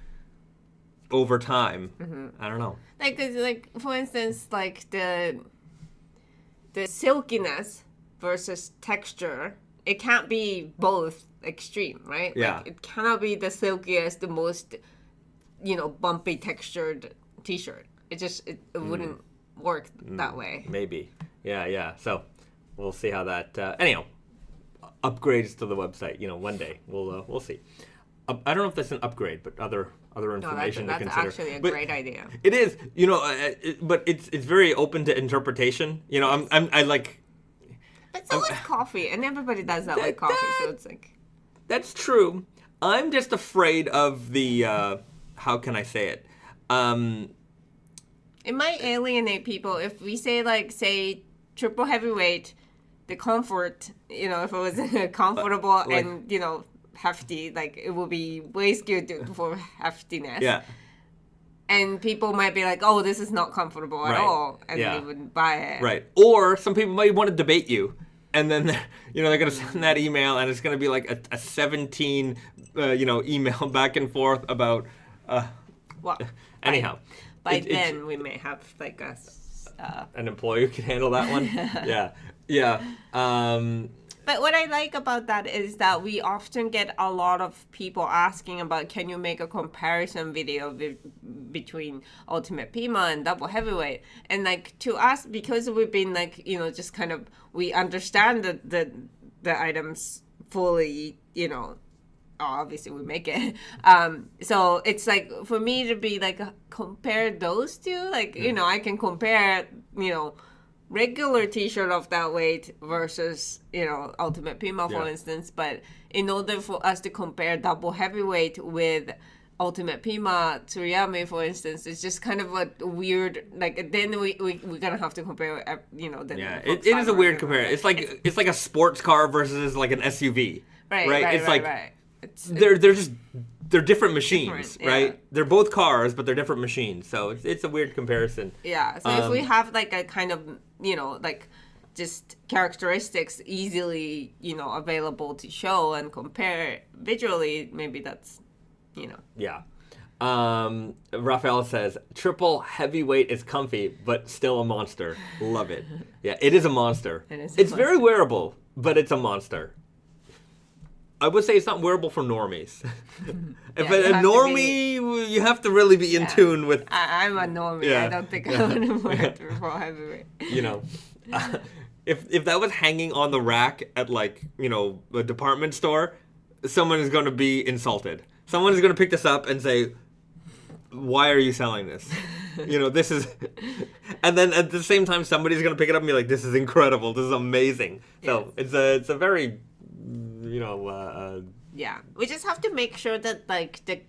over time. I don't know. Like for instance, like the silkiness versus texture, it can't be both extreme, right? Yeah. Like, it cannot be the silkiest, the most bumpy textured t-shirt. It wouldn't work that way. Maybe. Yeah. So we'll see how that anyhow upgrades to the website, one day. We'll see. I don't know if that's an upgrade, but other information to consider. That's actually a great idea. It is, but it's very open to interpretation. I like. But so is coffee, and everybody does that with coffee. So it's like. That's true. I'm just afraid of the. How can I say it? It might alienate people if we say triple heavyweight, the comfort. If it was comfortable and hefty, like, it will be way skewed for heftiness. Yeah. And people might be like, oh, this is not comfortable at all, and they wouldn't buy it. Right. Or some people might want to debate you. and then they're gonna send that email, and it's gonna be like a 17 email back and forth about Well, anyhow. By then we may have like an employee who can handle that one. Yeah. But what I like about that is that we often get a lot of people asking about, can you make a comparison video between Ultimate Pima and Double Heavyweight? And like to us, because we've been like, just kind of, we understand the items fully, obviously we make it. So it's like, for me to be like, compare those two, like, I can compare, regular t-shirt of that weight versus, Ultimate Pima, for instance. But in order for us to compare Double Heavyweight with Ultimate Pima, tsuriami, for instance, it's just kind of a weird, like, then we're gonna have to compare, it is a weird comparison. It's like a sports car versus like an SUV. Right. They're different machines, different, right? They're both cars, but they're different machines. So it's a weird comparison. Yeah. So if we have like a kind of, like just characteristics easily, available to show and compare visually, maybe that's, Yeah. Raphael says, triple heavyweight is comfy, but still a monster. Love it. Yeah, it is a monster. It's very wearable, but it's a monster. I would say it's not wearable for normies. If a normie, you have to really be in tune with... I'm a normie. Yeah. I don't think I want to wear it triple heavyweight. If that was hanging on the rack at like, a department store, someone is going to be insulted. Someone is going to pick this up and say, why are you selling this? This is... And then at the same time, somebody's going to pick it up and be like, this is incredible. This is amazing. So it's a very... yeah, we just have to make sure that like the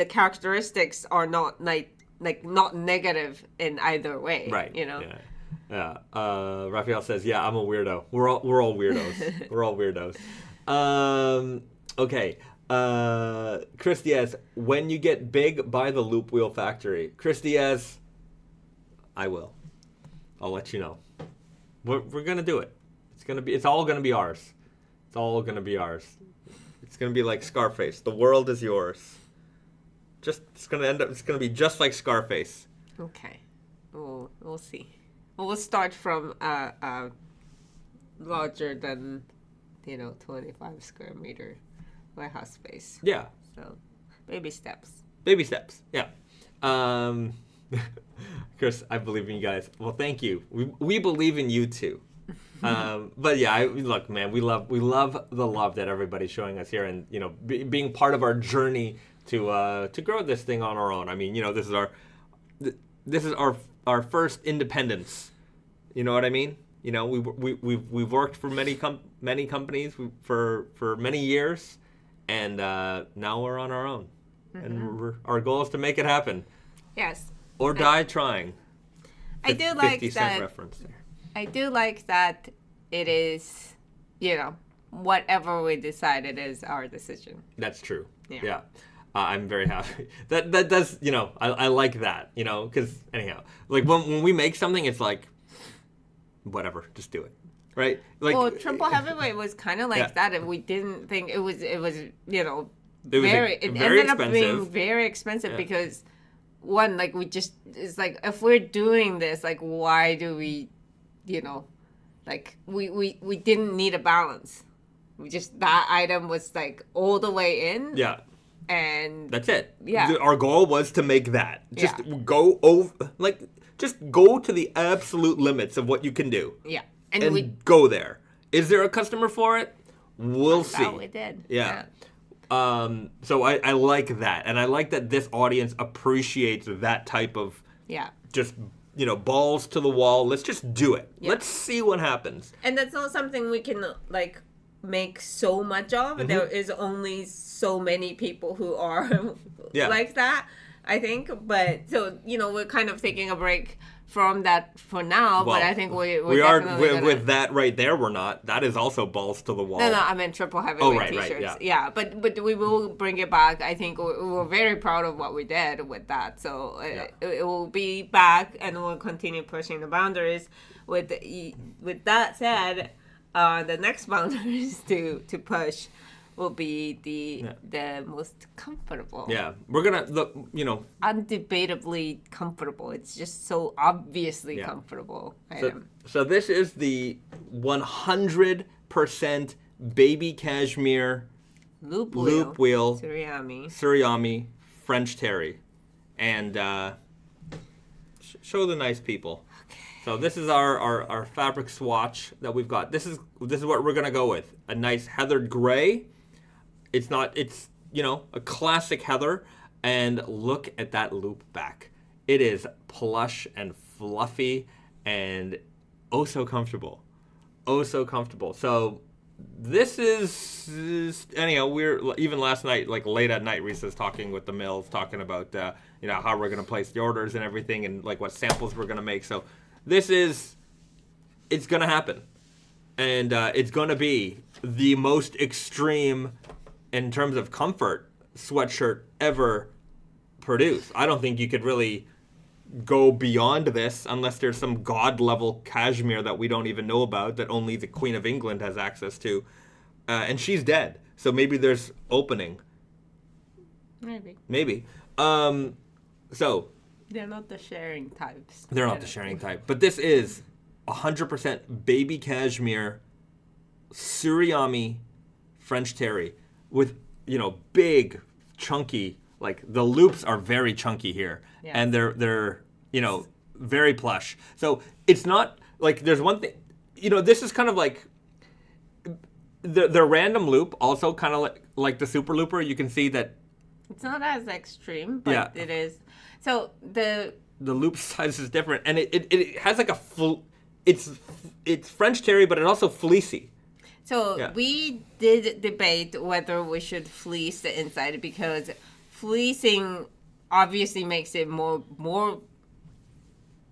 characteristics are not not negative in either way, right? Yeah. Raphael says, yeah, I'm a weirdo. We're all weirdos. We're all weirdos. Okay. Chris Diaz, when you get big, buy the Loop Wheel Factory. Chris Diaz, I will. I'll let you know. We're gonna do it. It's all gonna be ours. It's all gonna be ours. It's gonna be like Scarface. The world is yours. It's gonna be just like Scarface. Okay. We'll see. We'll start from larger than 25 square meter warehouse space. Yeah. So baby steps. Baby steps. Yeah. Chris, I believe in you guys. Well, thank you. We believe in you too. But yeah, look, man, we love the love that everybody's showing us here, and being part of our journey to grow this thing on our own. I mean, this is our first independence. You know what I mean? We've worked for many companies for many years, and now we're on our own, and our goal is to make it happen. Yes. Or die trying. I do like 50 that. Cent reference there. I do like that it is, whatever we decide, it is our decision. That's true. Yeah. I'm very happy. That does, I like that, because anyhow, like when we make something, it's like, whatever, just do it. Right? Like, well, triple heavyweight was kind of like that, and we didn't think it was very ended up expensive. being very expensive because one, like it's like, if we're doing this, like, why do we, like we didn't need a balance. That item was like all the way in. Yeah. And that's it. Yeah. Our goal was to make that. Just go over, just go to the absolute limits of what you can do. Yeah. And we go there. Is there a customer for it? We'll see. We did. Yeah. So I like that. And I like that this audience appreciates that type of just, balls to the wall. Let's just do it. Yeah. Let's see what happens. And that's not something we can, make so much of. Mm-hmm. There is only so many people who are like that. I think. But so we're kind of taking a break from that for now. Well, but I think we're we are definitely with that right there. We're not. That is also balls to the wall. No, I meant triple heavyweight right, T-shirts. yeah. But we will bring it back. I think we're very proud of what we did with that. So it will be back, and we'll continue pushing the boundaries. With that said, the next boundaries to push will be the most comfortable. Yeah, we're gonna look. Undebatably comfortable. It's just so obviously comfortable item. So this is the 100% baby cashmere Loop wheel tsuriami French terry, and show the nice people. Okay. So this is our fabric swatch that we've got. This is what we're gonna go with. A nice heathered gray. It's a classic heather, and look at that loop back. It is plush and fluffy and oh so comfortable. Oh so comfortable. So this is anyhow, we're even last night, like late at night, Risa's talking with the mills, talking about how we're gonna place the orders and everything, and like what samples we're gonna make. So it's gonna happen, and it's gonna be the most extreme in terms of comfort sweatshirt ever produced. I don't think you could really go beyond this unless there's some god level cashmere that we don't even know about, that only the Queen of England has access to, and she's dead. So maybe there's opening. Maybe. So they're not the sharing types. They're not the sharing type, but this is 100% baby cashmere tsuriami French terry with big chunky, like the loops are very chunky here, and they're very plush. So it's not like there's one thing, this is kind of like the random loop, also kind of like the super looper. You can see that it's not as extreme, but it is. So the loop size is different, and it has like it's French terry, but it also fleecy. So we did debate whether we should fleece the inside, because fleecing obviously makes it more.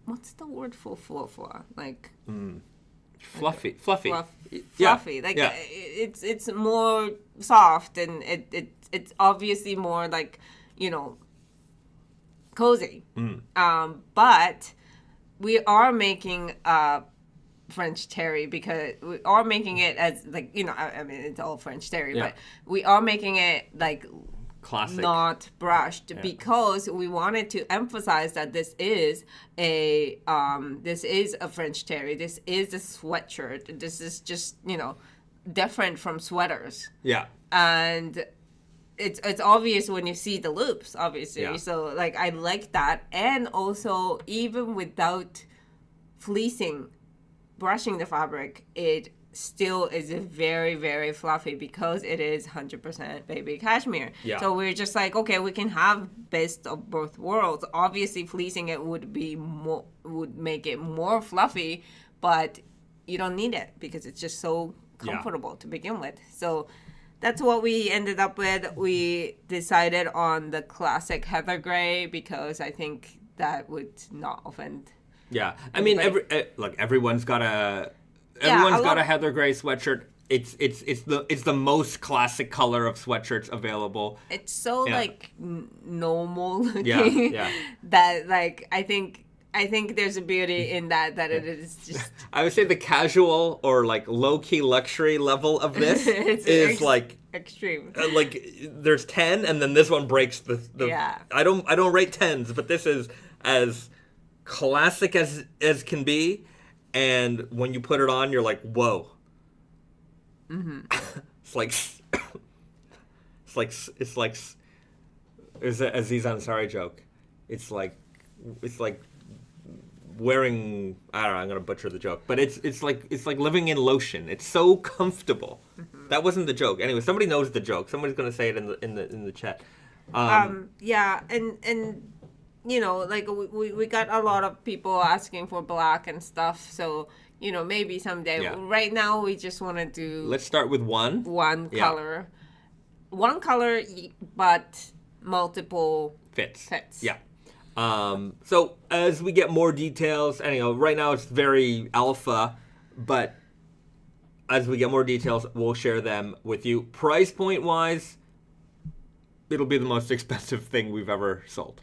What's the word for fluff? Like fluffy. Fluffy. Like it's more soft, and it's obviously more like cozy. But we are making French terry, because we are making it as like I mean it's all French terry, but we are making it like classic, not brushed, because we wanted to emphasize that this is a French terry. This is a sweatshirt. This is just different from sweaters. And it's obvious when you see the loops, obviously. So like I like that, and also even without brushing the fabric, it still is very, very fluffy, because it is 100% baby cashmere. So we're just like, okay, we can have best of both worlds. Obviously fleecing it would make it more fluffy, but you don't need it because it's just so comfortable to begin with. So that's what we ended up with. We decided on the classic heather gray because I think that would not offend. Yeah, I mean, everyone's got a heather gray sweatshirt. It's the most classic color of sweatshirts available. It's so normal looking. That like I think there's a beauty in that it is just. I would say the casual or like low key luxury level of this is like extreme. Like there's 10, and then this one breaks the. I don't rate 10s, but this is as classic as can be, and when you put it on, you're like, whoa. It's like Aziz Ansari joke. It's like wearing, I don't know, I'm gonna butcher the joke, but it's like living in lotion. It's so comfortable. That wasn't the joke. Anyway, somebody knows the joke. Somebody's gonna say it in the chat. And like we got a lot of people asking for black and stuff, so maybe someday. Right now we just want to do, let's start with one color, but multiple fits. fits. Yeah. So as we get more details, and right now it's very alpha, but as we get more details, we'll share them with you. Price point wise, it'll be the most expensive thing we've ever sold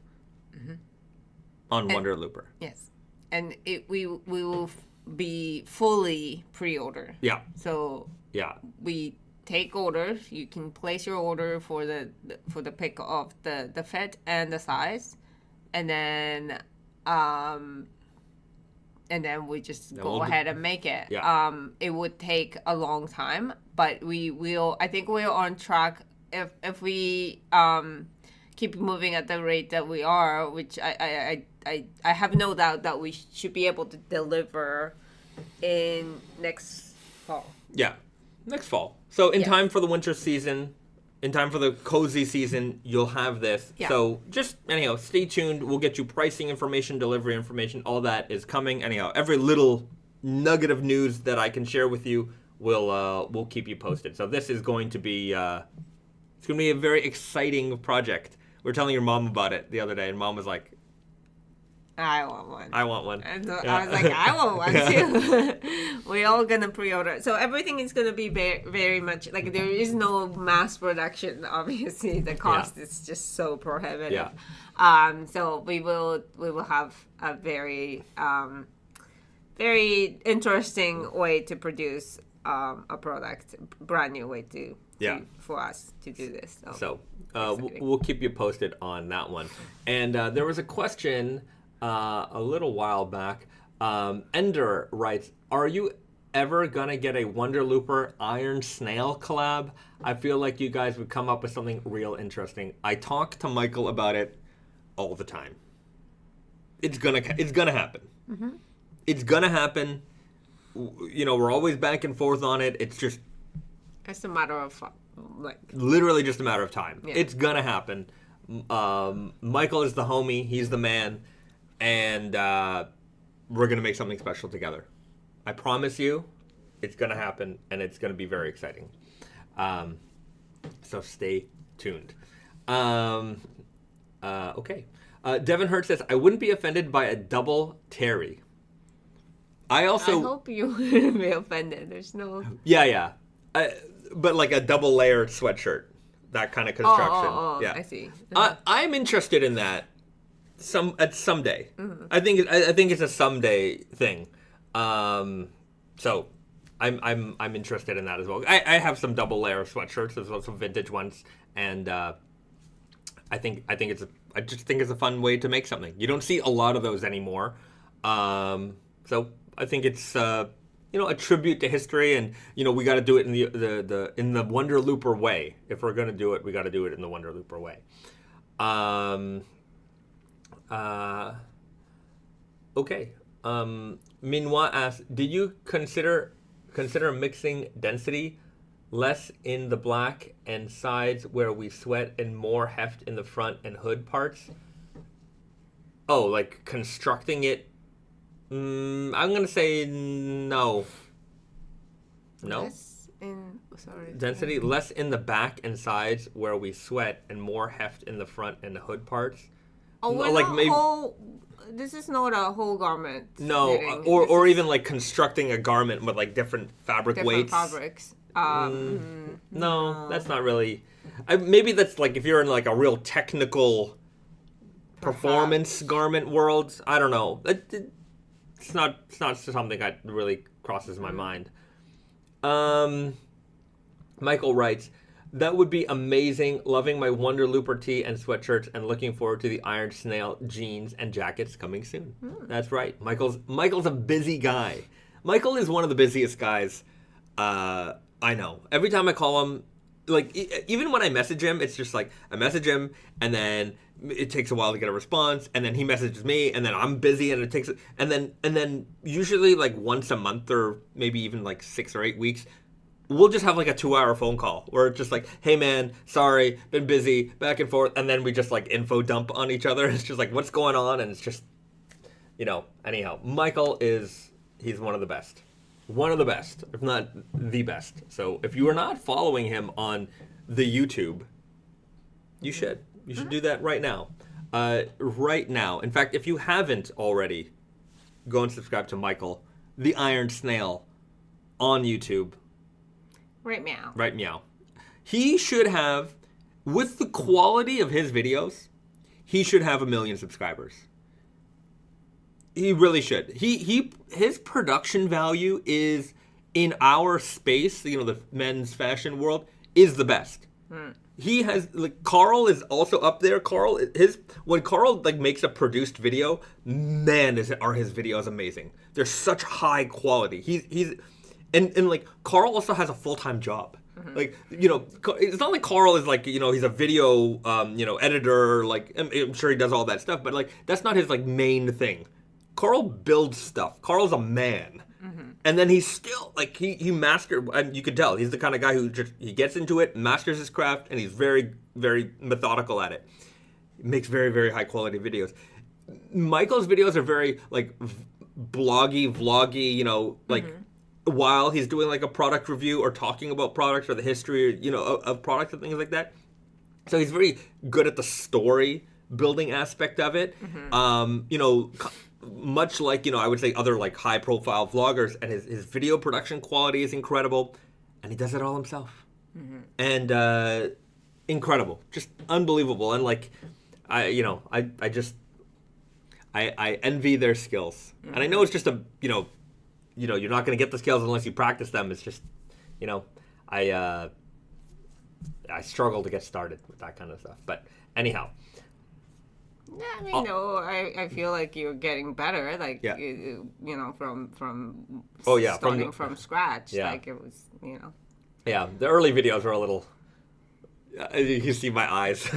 on Wonder Looper. Yes, and we will be fully pre-order. Yeah. So we take orders. You can place your order for the pick of the fit and the size, and then we just go ahead and make it. Yeah. It would take a long time, but we will. I think we're on track if we keep moving at the rate that we are, which I have no doubt that we should be able to deliver in next fall. Yeah, next fall. So in time for the winter season, in time for the cozy season, you'll have this. Yeah. So just, stay tuned. We'll get you pricing information, delivery information. All that is coming. Every little nugget of news that I can share with you, we'll keep you posted. So this is going to be, it's going to be a very exciting project. We were telling your mom about it the other day, and Mom was like, I want one. I want one. And I was like, I want one too. We're all gonna pre-order. So everything is gonna be very, very much like there is no mass production. Obviously, the cost is just so prohibitive. Yeah. So we will have a very, very interesting way to produce a product, brand new way for us to do this. So we'll keep you posted on that one. And there was a question a little while back. Ender writes, are you ever gonna get a Wonder Looper Iron Snail collab? I feel like you guys would come up with something real interesting. I talk to Michael about it all the time. It's gonna happen. Mm-hmm. It's gonna happen. We're always back and forth on it. It's a matter of literally just a matter of time. Yeah. It's gonna happen. Michael is the homie. He's the man. And we're going to make something special together. I promise you, it's going to happen, and it's going to be very exciting. So stay tuned. Okay. Devin Hurt says, I wouldn't be offended by a double terry. I hope you wouldn't be offended. There's no... Yeah. But like a double layered sweatshirt. That kind of construction. Yeah. I see. I'm interested in that. Someday. Mm-hmm. I think it's a someday thing. So I'm interested in that as well. I have some double layer sweatshirts as well, some vintage ones, and I just think it's a fun way to make something. You don't see a lot of those anymore. So I think it's a tribute to history, and we got to do it in the Wonder Looper way. If we're gonna do it, we got to do it in the Wonder Looper way. Okay. Minwa asks, did you consider mixing density less in the black and sides where we sweat and more heft in the front and hood parts? Oh, like constructing it? I'm gonna say no. No. Density less in the back and sides where we sweat and more heft in the front and the hood parts. Oh, no, like maybe this is not a whole garment. No, or even like constructing a garment with like different weights. Fabrics. No, that's not really. Maybe that's like if you're in like a real technical performance garment world. I don't know. It's not something that really crosses my mind. Michael writes, that would be amazing. Loving my Wonder Looper tee and sweatshirts and looking forward to the Iron Snail jeans and jackets coming soon. That's right. Michael's a busy guy. Michael is one of the busiest guys I know. Every time I call him, like even when I message him, it's just like I message him and then it takes a while to get a response, and then he messages me, and then I'm busy, and it takes and then usually like once a month or maybe even like 6 or 8 weeks, we'll just have like a 2-hour phone call where it's just like, hey man, sorry, been busy, back and forth, and then we just like info dump on each other. It's just like, what's going on? And it's just, anyhow, Michael he's one of the best, if not the best. So if you are not following him on the YouTube, you should. You should do that right now. Right now. In fact, if you haven't already, go and subscribe to Michael, the Iron Snail, on YouTube. Right meow. Right meow. He should have, with the quality of his videos, he should have 1 million subscribers. He really should. His production value is, in our space, the men's fashion world, is the best. He has, Carl is also up there. When Carl makes a produced video, man, are his videos amazing. They're such high quality. And Carl also has a full-time job. It's not like Carl is he's a video editor. I'm sure he does all that stuff, but that's not his main thing. Carl builds stuff. Carl's a man. And then he's still, he mastered, and you could tell, he's the kind of guy who he gets into it, masters his craft, and he's very, very methodical at it. He makes very, very high quality videos. Michael's videos are very, vloggy, while he's doing, a product review or talking about products or the history, of products and things like that. So he's very good at the story building aspect of it. Much like, I would say other high-profile vloggers, and his video production quality is incredible, and he does it all himself. And incredible, just unbelievable. And I envy their skills. And I know it's just you're not going to get the skills unless you practice them. It's just, I struggle to get started with that kind of stuff. But anyhow. Yeah, I feel like you're getting better. From starting from scratch. Yeah. It was, Yeah, the early videos were a little. You can see my eyes.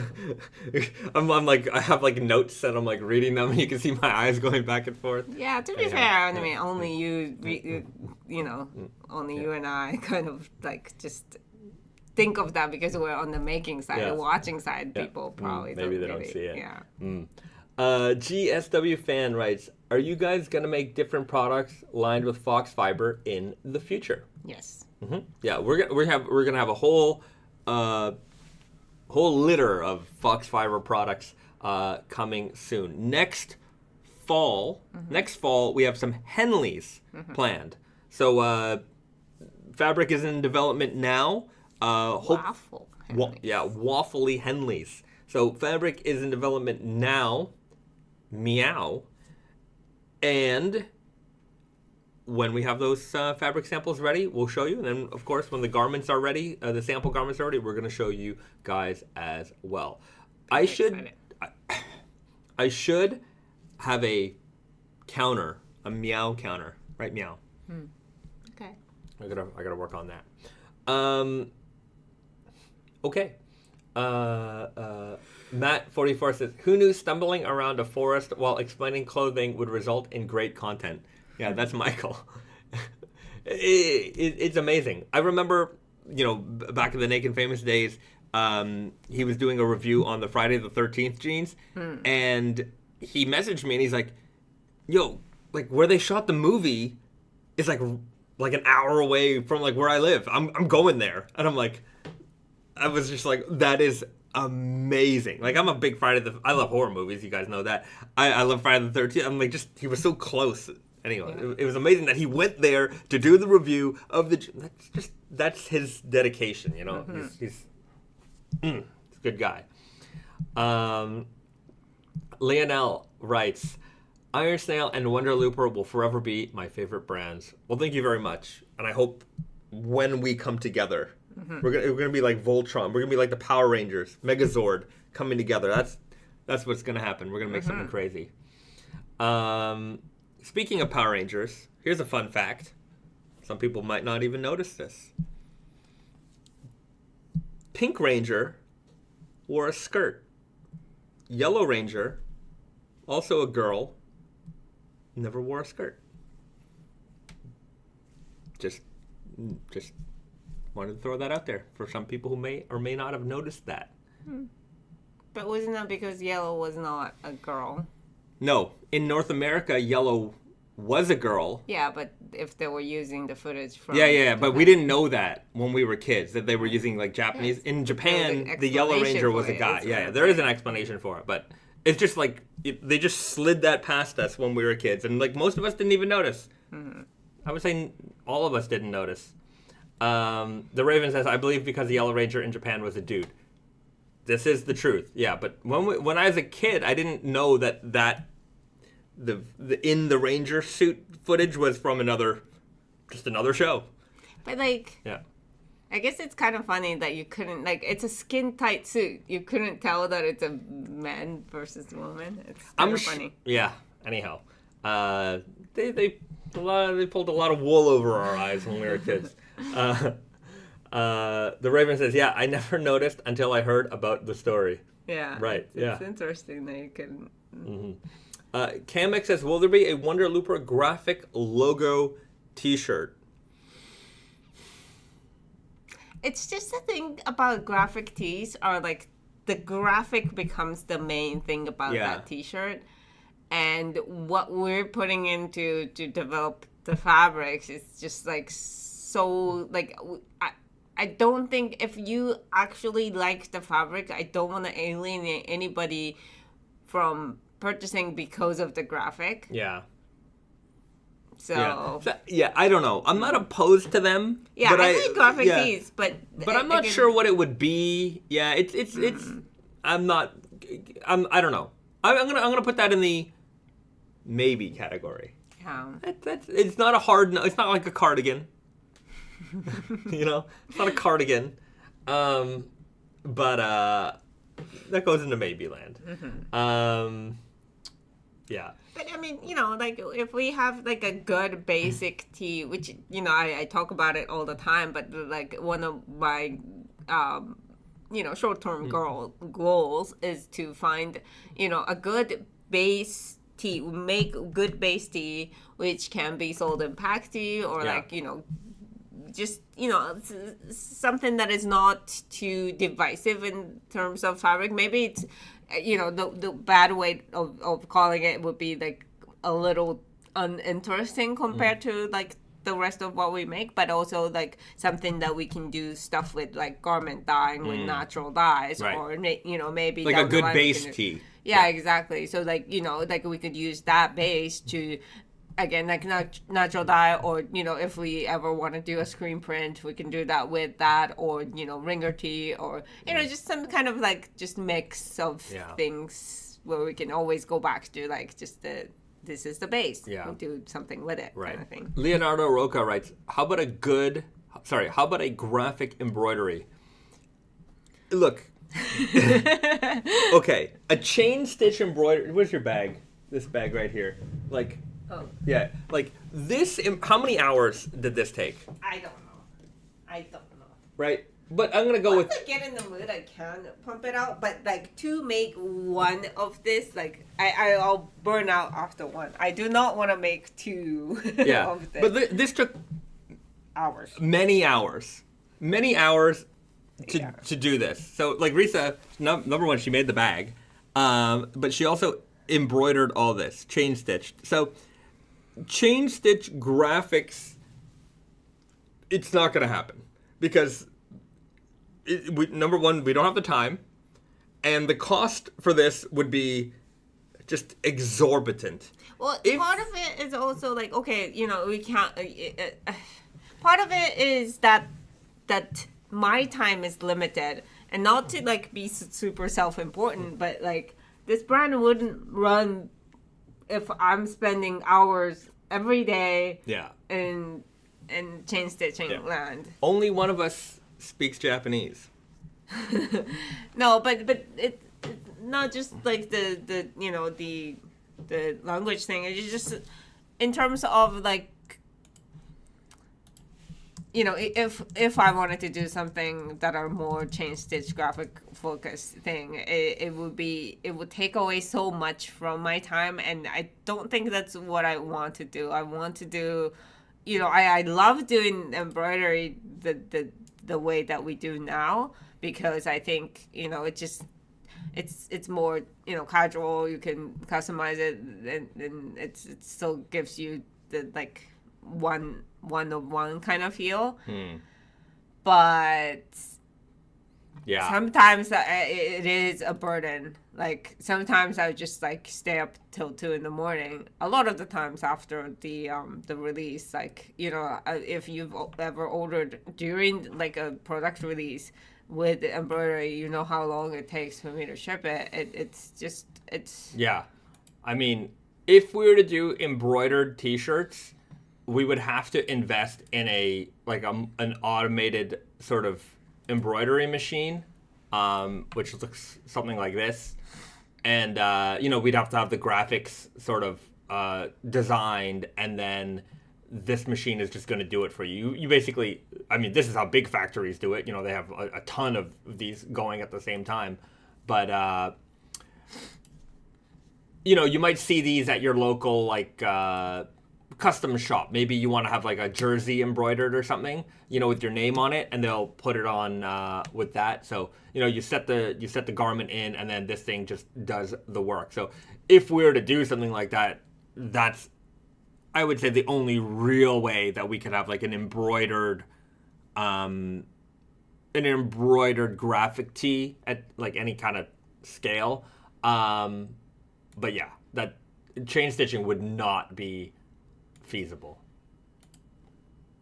I have notes and I'm reading them, and you can see my eyes going back and forth. Yeah, to be fair, only you, only you and I kind of just think of that because we're on the making side, the watching side. People probably maybe don't they don't see it. Yeah. GSW fan writes, "Are you guys gonna make different products lined with fox fiber in the future?" Yes. Yeah, we're gonna have a whole litter of fox fiber products coming soon. Next fall, we have some Henleys planned. So fabric is in development now. Waffle Henleys. Waffly Henleys. So fabric is in development now. Meow. And when we have those fabric samples ready, we'll show you. And then, of course, when the garments are ready, the sample garments are ready, we're going to show you guys as well. I should have a counter, a meow counter, right? Meow. Okay. I gotta work on that. Okay. Matt44 says, "Who knew stumbling around a forest while explaining clothing would result in great content?" Yeah, that's Michael. It's amazing. I remember, back in the Naked Famous days, he was doing a review on the Friday the 13th jeans, and he messaged me and he's like, "Yo, where they shot the movie is like an hour away from where I live. I'm going there." And I was just that is amazing. I'm a big I love horror movies. You guys know that. I love Friday the 13th. I'm he was so close. Anyway, it was amazing that he went there to do the review of that's his dedication, He's a good guy. Leonel writes, "Iron Snail and Wonder Looper will forever be my favorite brands." Well, thank you very much. And I hope when we come together, we're gonna be like Voltron. We're gonna be like the Power Rangers, Megazord coming together. That's what's gonna happen. We're gonna make something crazy. Speaking of Power Rangers, here's a fun fact. Some people might not even notice this. Pink Ranger wore a skirt. Yellow Ranger, also a girl, never wore a skirt. Just wanted to throw that out there for some people who may or may not have noticed that. But wasn't that because Yellow was not a girl? No. In North America, Yellow was a girl. Yeah, but if they were using the footage from... Yeah, but we didn't know that when we were kids, that they were using, like, Japanese. Yes. In Japan, There's an the Yellow Ranger explanation was a for it, guy. isn't Yeah, it? there is an explanation for it, but it's just, like, they just slid that past us when we were kids, and, like, most of us didn't even notice. Mm-hmm. I would say all of us didn't notice. The Raven says, I believe because the Yellow Ranger in Japan was a dude. This is the truth. Yeah, but when I was a kid, I didn't know that the in the Ranger suit footage was from another show. But, like... Yeah. I guess it's kind of funny that you couldn't, like, it's a skin-tight suit. You couldn't tell that it's a man versus woman. It's kind of funny. Yeah, anyhow. They pulled a lot of wool over our eyes when we were kids. The Raven says, yeah, I never noticed until I heard about the story. Yeah. Right, It's interesting that you couldn't. Mm-hmm. Kamek says, will there be a Wonder Looper graphic logo t-shirt? It's just the thing about graphic tees are, like, the graphic becomes the main thing about that t-shirt. And what we're putting into to develop the fabrics is just, like, so, like, I don't think if you actually like the fabric, I don't want to alienate anybody from purchasing because of the graphic. Yeah. So yeah, I don't know. I'm not opposed to them. Yeah, but I like graphic tees, but I'm not sure what it would be. Yeah, it's I don't know. I'm gonna put that in the maybe category. Yeah. It's not a hard no. It's not like a cardigan. You know, it's not a cardigan. But that goes into maybe land. Mm-hmm. Yeah. But I mean, you know, like if we have like a good basic tee, which, you know, I talk about it all the time, but like one of my short-term goals is to find, you know, a good base tee, make good base tee, which can be sold in pack tee or like, you know, just, you know, something that is not too divisive in terms of fabric. Maybe it's, you know, the bad way of calling it would be like a little uninteresting compared to like the rest of what we make, but also like something that we can do stuff with, like garment dyeing with natural dyes, or you know, maybe like a good base tee. Yeah, exactly. So like, you know, like we could use that base to, again, like natural dye, or, you know, if we ever want to do a screen print, we can do that with that, or, you know, ringer tee, or, you know, just some kind of like just mix of things where we can always go back to like just this is the base. Yeah. We'll do something with it, kind of thing. Leonardo Roca writes, how about a graphic embroidery? Look. Okay, a chain stitch embroidery. Where's your bag? This bag right here. Like, yeah, like this. How many hours did this take? I don't know. Right, but I'm gonna go with. Once I get in the mood, I can pump it out. But like to make one of this, like I'll burn out after one. I do not want to make two. Yeah, of this. but this took hours. Many hours to do this. So like Risa, number one, she made the bag, but she also embroidered all this, chain stitched. So chain stitch graphics, it's not going to happen because number one, we don't have the time, and the cost for this would be just exorbitant. Well, part of it is also like, okay, you know, we can't. Part of it is that my time is limited, and not to like be super self-important, but like this brand wouldn't run if I'm spending hours every day in chain stitching land. Only one of us speaks Japanese. No, but it's not just like the you know the language thing. It's just in terms of like, you know, if I wanted to do something that are more chain stitch graphic focused thing, it would take away so much from my time, and I don't think that's what I want to do. I want to do, you know, I love doing embroidery the way that we do now, because I think, you know, it just it's more, you know, casual. You can customize it, and it still gives you the like one of one kind of feel. But sometimes it is a burden. Like sometimes I just like stay up till 2 a.m. A lot of the times after the release, like, you know, if you've ever ordered during like a product release with the embroidery, you know how long it takes for me to ship it. It's yeah. I mean, if we were to do embroidered T-shirts, we would have to invest in an automated sort of embroidery machine, which looks something like this, and you know, we'd have to have the graphics sort of designed, and then this machine is just going to do it for you. You basically, I mean, this is how big factories do it. You know, they have a ton of these going at the same time, but you know, you might see these at your local like custom shop. Maybe you want to have like a jersey embroidered or something, you know, with your name on it, and they'll put it on with that. So, you know, you set the garment in, and then this thing just does the work. So if we were to do something like that, that's, I would say, the only real way that we could have like an embroidered graphic tee at like any kind of scale. But yeah, that chain stitching would not be feasible.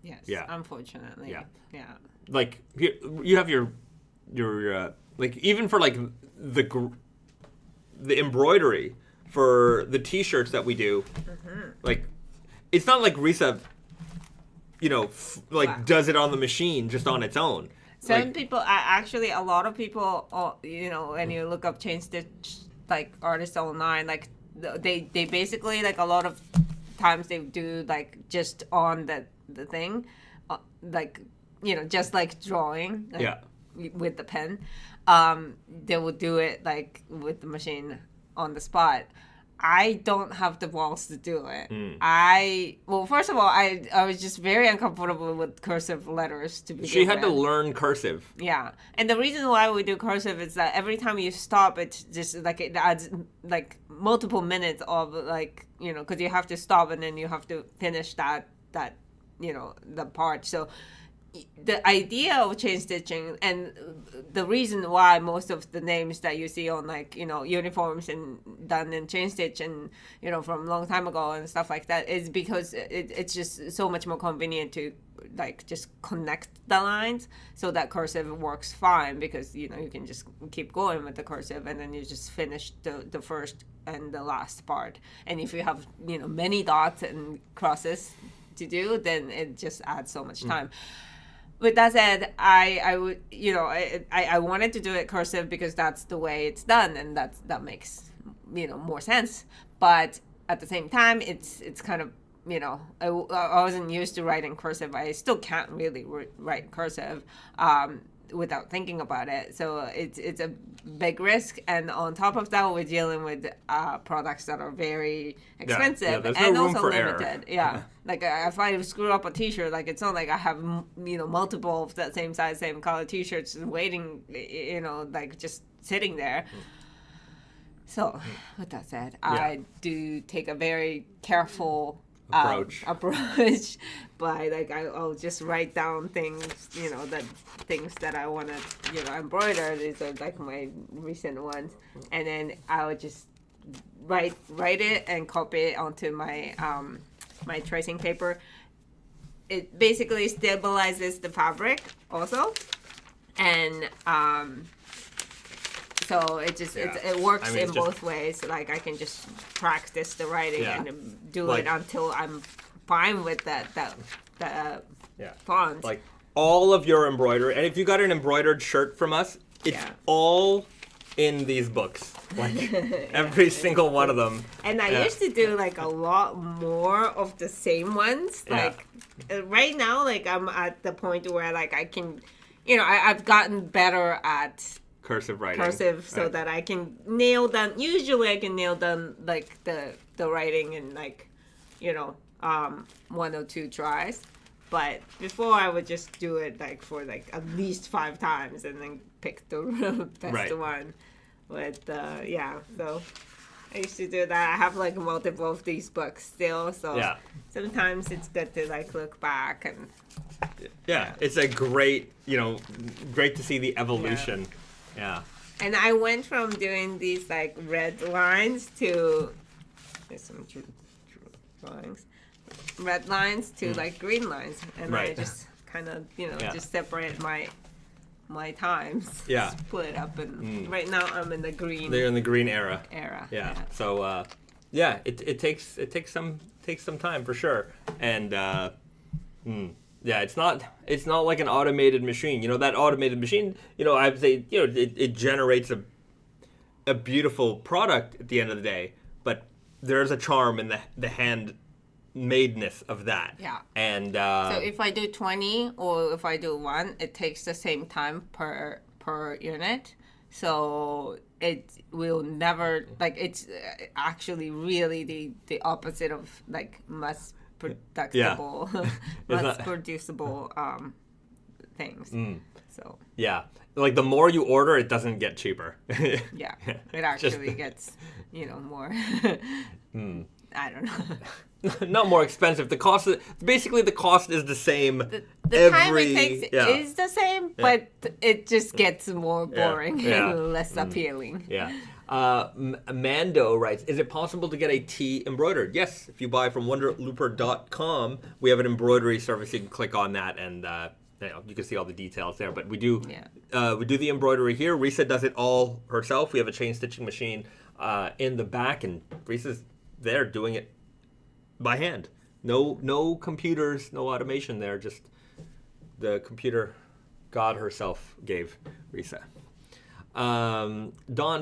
Yes. Yeah. Unfortunately. Yeah. Yeah. Like you have your like, even for like the embroidery for the T-shirts that we do, like, it's not like Risa, you know, does it on the machine just on its own. Some people, actually, a lot of people, you know, when you look up Chainstitched like artists online, like they basically, like, a lot of times they do like just on the thing, like, you know, just like drawing, like, with the pen. They will do it like with the machine on the spot. I don't have the balls to do it. Well, first of all, I was just very uncomfortable with cursive letters to begin She had with. to learn cursive. Yeah. And the reason why we do cursive is that every time you stop, it's just like it adds like multiple minutes of, like, you know, because you have to stop and then you have to finish that you know, the part. So the idea of chain stitching, and the reason why most of the names that you see on, like, you know, uniforms and done in chain stitch and, you know, from a long time ago and stuff like that, is because it's just so much more convenient to like just connect the lines so that cursive works fine, because, you know, you can just keep going with the cursive and then you just finish the first and the last part. And if you have, you know, many dots and crosses to do, then it just adds so much time. With that said, I would, you know, I wanted to do it cursive because that's the way it's done, and that makes, you know, more sense. But at the same time, it's kind of, you know, I wasn't used to writing cursive. I still can't really write cursive without thinking about it. So it's a big risk, and on top of that, we're dealing with products that are very expensive and no also limited. Error. Yeah, like if I screw up a T-shirt, like, it's not like I have, you know, multiple of that same size, same color T-shirts waiting, you know, like just sitting there. So with that said, I do take a very careful approach by, like, I'll just write down things, you know, things that I want to, you know, embroider. These are like my recent ones, and then I would just write it and copy it onto my my tracing paper. It basically stabilizes the fabric also, and so it just it works in both ways. Like, I can just practice the writing and do it until I'm fine with that font. Like, all of your embroidery, and if you got an embroidered shirt from us, it's all in these books. Like, every single one of them. And I used to do like a lot more of the same ones. Like, right now, like, I'm at the point where, like, I can, you know, I've gotten better at cursive writing, so that I can nail down. Usually I can nail down like the writing in, like, you know, 1 or 2 tries. But before, I would just do it like for like at least 5 times and then pick the best one. But yeah, so I used to do that. I have like multiple of these books still, so sometimes it's good to like look back and. Yeah, it's a great, great to see the evolution. Yeah. And I went from doing these like red lines to there's some lines, red lines to like green lines, and I just kind of just separate my times. Yeah. Split up, and right now I'm in the green. They're in the green era. Yeah. So it takes some time for sure, and yeah, it's not like an automated machine. That automated machine, I would say, it generates a beautiful product at the end of the day, but there's a charm in the handmadeness of that. Yeah. And so if I do 20 or if I do 1, it takes the same time per unit. So it will never it's actually really the opposite of like mass producible things. So yeah, like the more you order, it doesn't get cheaper. Yeah, it actually gets more. I don't know. Not more expensive. The cost is the same. The time it takes is the same, but it just gets more boring and less appealing. Yeah. Mando writes, is it possible to get a tee embroidered? Yes, if you buy from wonderlooper.com, we have an embroidery service. You can click on that and you can see all the details there. But we do the embroidery here. Risa does it all herself. We have a chain stitching machine in the back, and Risa's there doing it by hand. No computers, no automation there. Just the computer God herself gave Risa. Don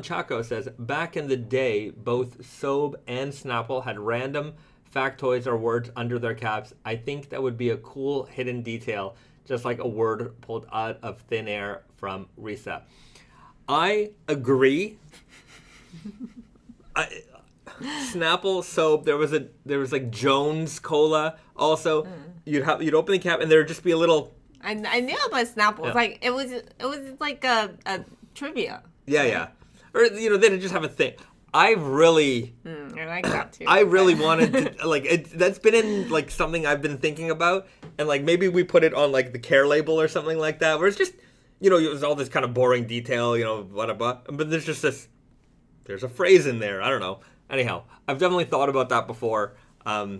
Chaco says, back in the day, both Sobe and Snapple had random factoids or words under their caps. I think that would be a cool hidden detail, just like a word pulled out of thin air from Risa. I agree. Snapple, Sobe, there was like Jones Cola also. You'd open the cap and there'd just be a little. I knew about Snapple. Like it was like a trivia. Yeah. Or they'd just have a thing. I really I like that too. I really wanted to that's been in like something I've been thinking about, and like maybe we put it on like the care label or something like that, where it's just it was all this kind of boring detail, whatever. But there's a phrase in there. I don't know. Anyhow, I've definitely thought about that before. Yeah.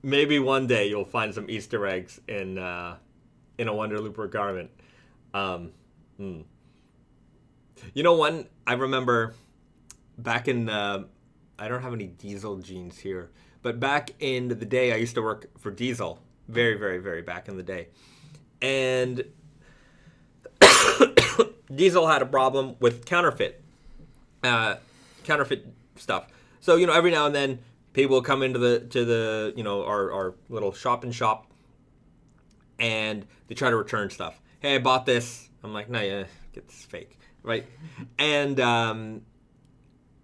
Maybe one day you'll find some Easter eggs in a Wonder Looper garment. One I remember back in I don't have any Diesel jeans here, but back in the day I used to work for Diesel, very, very, very back in the day, and Diesel had a problem with counterfeit stuff. So every now and then people will come into the our little shop and shop, and they try to return stuff. Hey, I bought this. I'm like, no, get this fake, right? And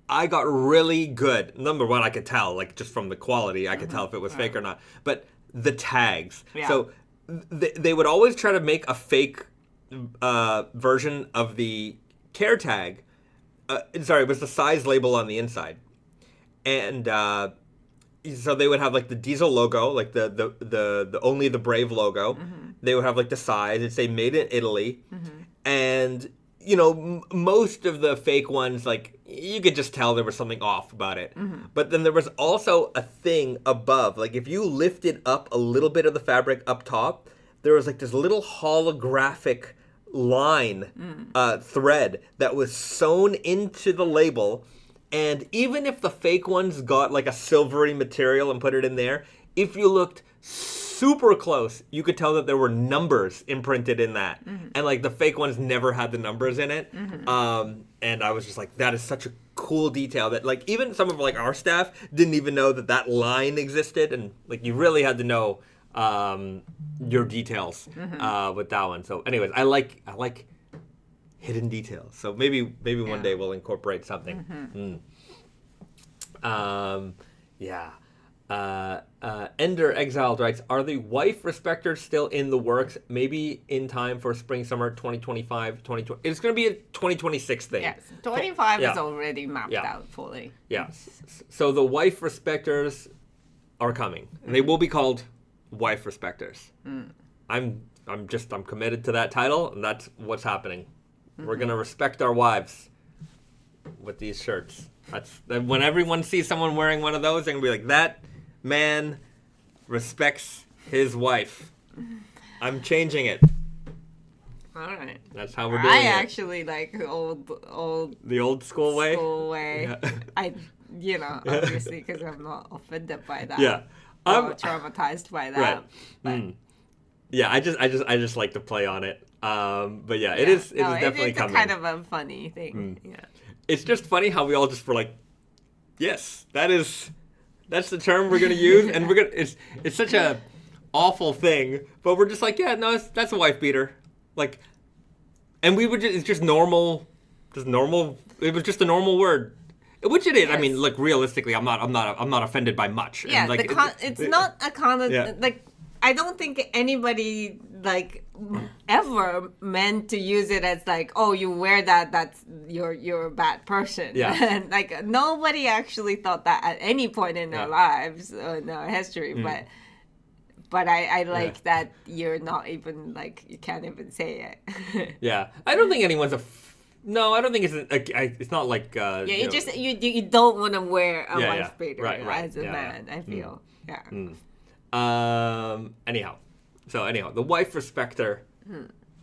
I got really good. Number one, I could tell, like just from the quality, I could tell if it was fake or not. But the tags. Yeah. So they would always try to make a fake version of the care tag. It was the size label on the inside, and so they would have like the Diesel logo, like the Only the Brave logo. Mm-hmm. They would have like the size. It'd say made in Italy, and most of the fake ones, like you could just tell there was something off about it. But then there was also a thing above, like if you lifted up a little bit of the fabric up top, there was like this little holographic line thread that was sewn into the label, and even if the fake ones got like a silvery material and put it in there, if you looked super close, you could tell that there were numbers imprinted in that, and like the fake ones never had the numbers in it. And I was just like, that is such a cool detail that like even some of like our staff didn't even know that line existed, and like you really had to know your details with that one. So anyways, I like hidden details. So maybe one day we'll incorporate something. Ender Exiled writes, are the wife respecters still in the works? Maybe in time for spring summer 2025, 2020. It's going to be a 2026 thing. Yes, 25 Yeah. is already mapped Yeah. out fully. Yeah. So the wife respecters are coming. And they will be called wife respecters. I'm committed to that title, and that's what's happening. We're going to respect our wives with these shirts. When everyone sees someone wearing one of those, they're going to be like, that man respects his wife. I'm changing it. All right. That's how we're doing it. I actually like the old school way. Yeah. Obviously, because I'm not offended by that. Yeah. I'm traumatized by that. Right. But, Yeah, I just like to play on it. But yeah, it is definitely it's coming. Kind of a funny thing. Yeah. It's just funny how we all just were like, yes, that's the term we're gonna use, and it's such a awful thing, but we're just like, yeah, no, that's a wife beater, like, and we would it's just normal. It was just a normal word, which it is. Yes. I mean, look, realistically, I'm not offended by much. Yeah, and, like, it's not a like. I don't think anybody like ever meant to use it as like, oh, you wear that's you're a bad person. Yeah. And like nobody actually thought that at any point in their lives or in our history. But I like that you're not even like you can't even say it. Yeah, I don't think anyone's no, I don't think it's not like you don't want to wear a wife beater right, as a man. I feel Anyhow, the wife respecter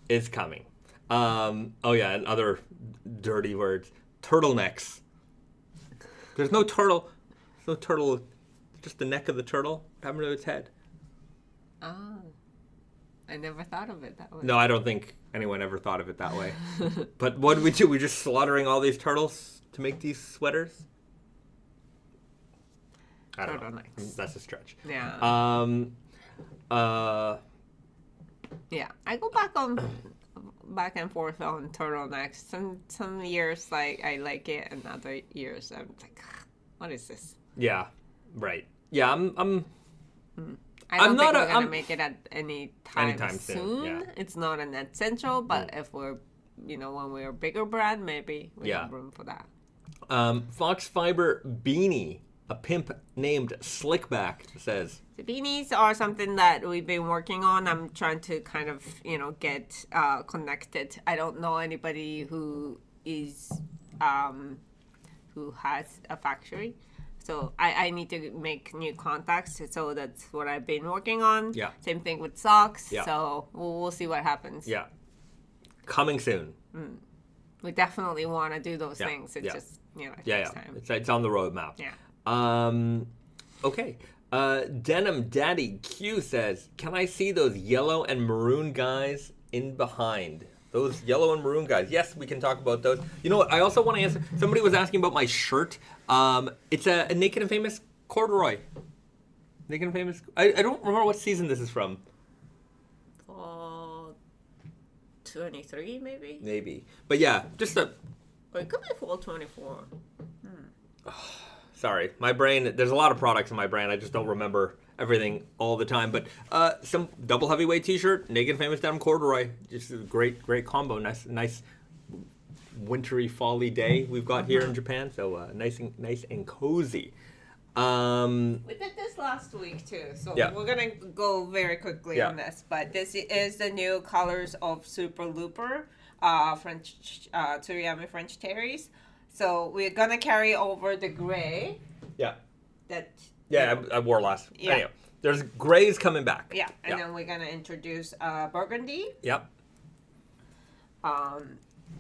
is coming. And other dirty words. Turtlenecks. There's no turtle. There's no turtle. Just the neck of the turtle. What happened to its head? Oh. I never thought of it that way. No, I don't think anyone ever thought of it that way. But what did we do? We're just slaughtering all these turtles to make these sweaters? I don't know. That's a stretch. Yeah. Yeah. I go back and forth on turtlenecks. Some years like I like it, and other years I'm like, what is this? Yeah. Right. Yeah. I don't think we're gonna make it at anytime soon. Yeah. It's not an essential, but if we're, when we're a bigger brand, maybe we have room for that. Fox Fiber beanie. A pimp named Slickback says, the beanies are something that we've been working on. I'm trying to kind of, get connected. I don't know anybody who is who has a factory. So I need to make new contacts. So that's what I've been working on. Yeah. Same thing with socks. Yeah. So we'll see what happens. Yeah. Coming soon. We definitely want to do those things. It's just, it takes time. It's on the roadmap. Yeah. Okay. Denim Daddy Q says, can I see those yellow and maroon guys in behind? Those yellow and maroon guys. Yes, we can talk about those. You know what? I also want to answer. Somebody was asking about my shirt. It's a Naked and Famous corduroy. Naked and Famous. I don't remember what season this is from. 23 maybe? Maybe. But yeah, just a... Or it could be fall 24. Sorry, my brain, there's a lot of products in my brain. I just don't remember everything all the time. But some double heavyweight t-shirt, Naked and Famous denim corduroy. Just a great combo. Nice wintry, fall-y day we've got here in Japan. So nice and cozy. We did this last week too, so we're gonna go very quickly on this. But this is the new colors of Super Looper, French tsuriami French terries. So we're gonna carry over the gray. Yeah. I wore last. Yeah. Anyway, there's grays coming back. Yeah, and then we're gonna introduce burgundy. Yep.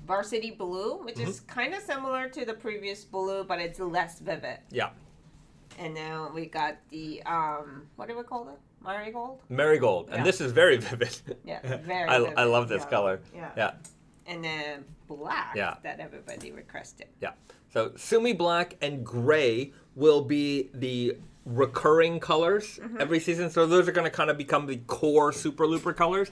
Varsity blue, which is kind of similar to the previous blue, but it's less vivid. Yeah. And then we got the what do we call it? Marigold. Marigold, and this is very vivid. Yeah, very. vivid. I love this color. Yeah. And then black that everybody requested. Yeah. So Sumi Black and Gray will be the recurring colors every season. So those are going to kind of become the core Super Looper colors.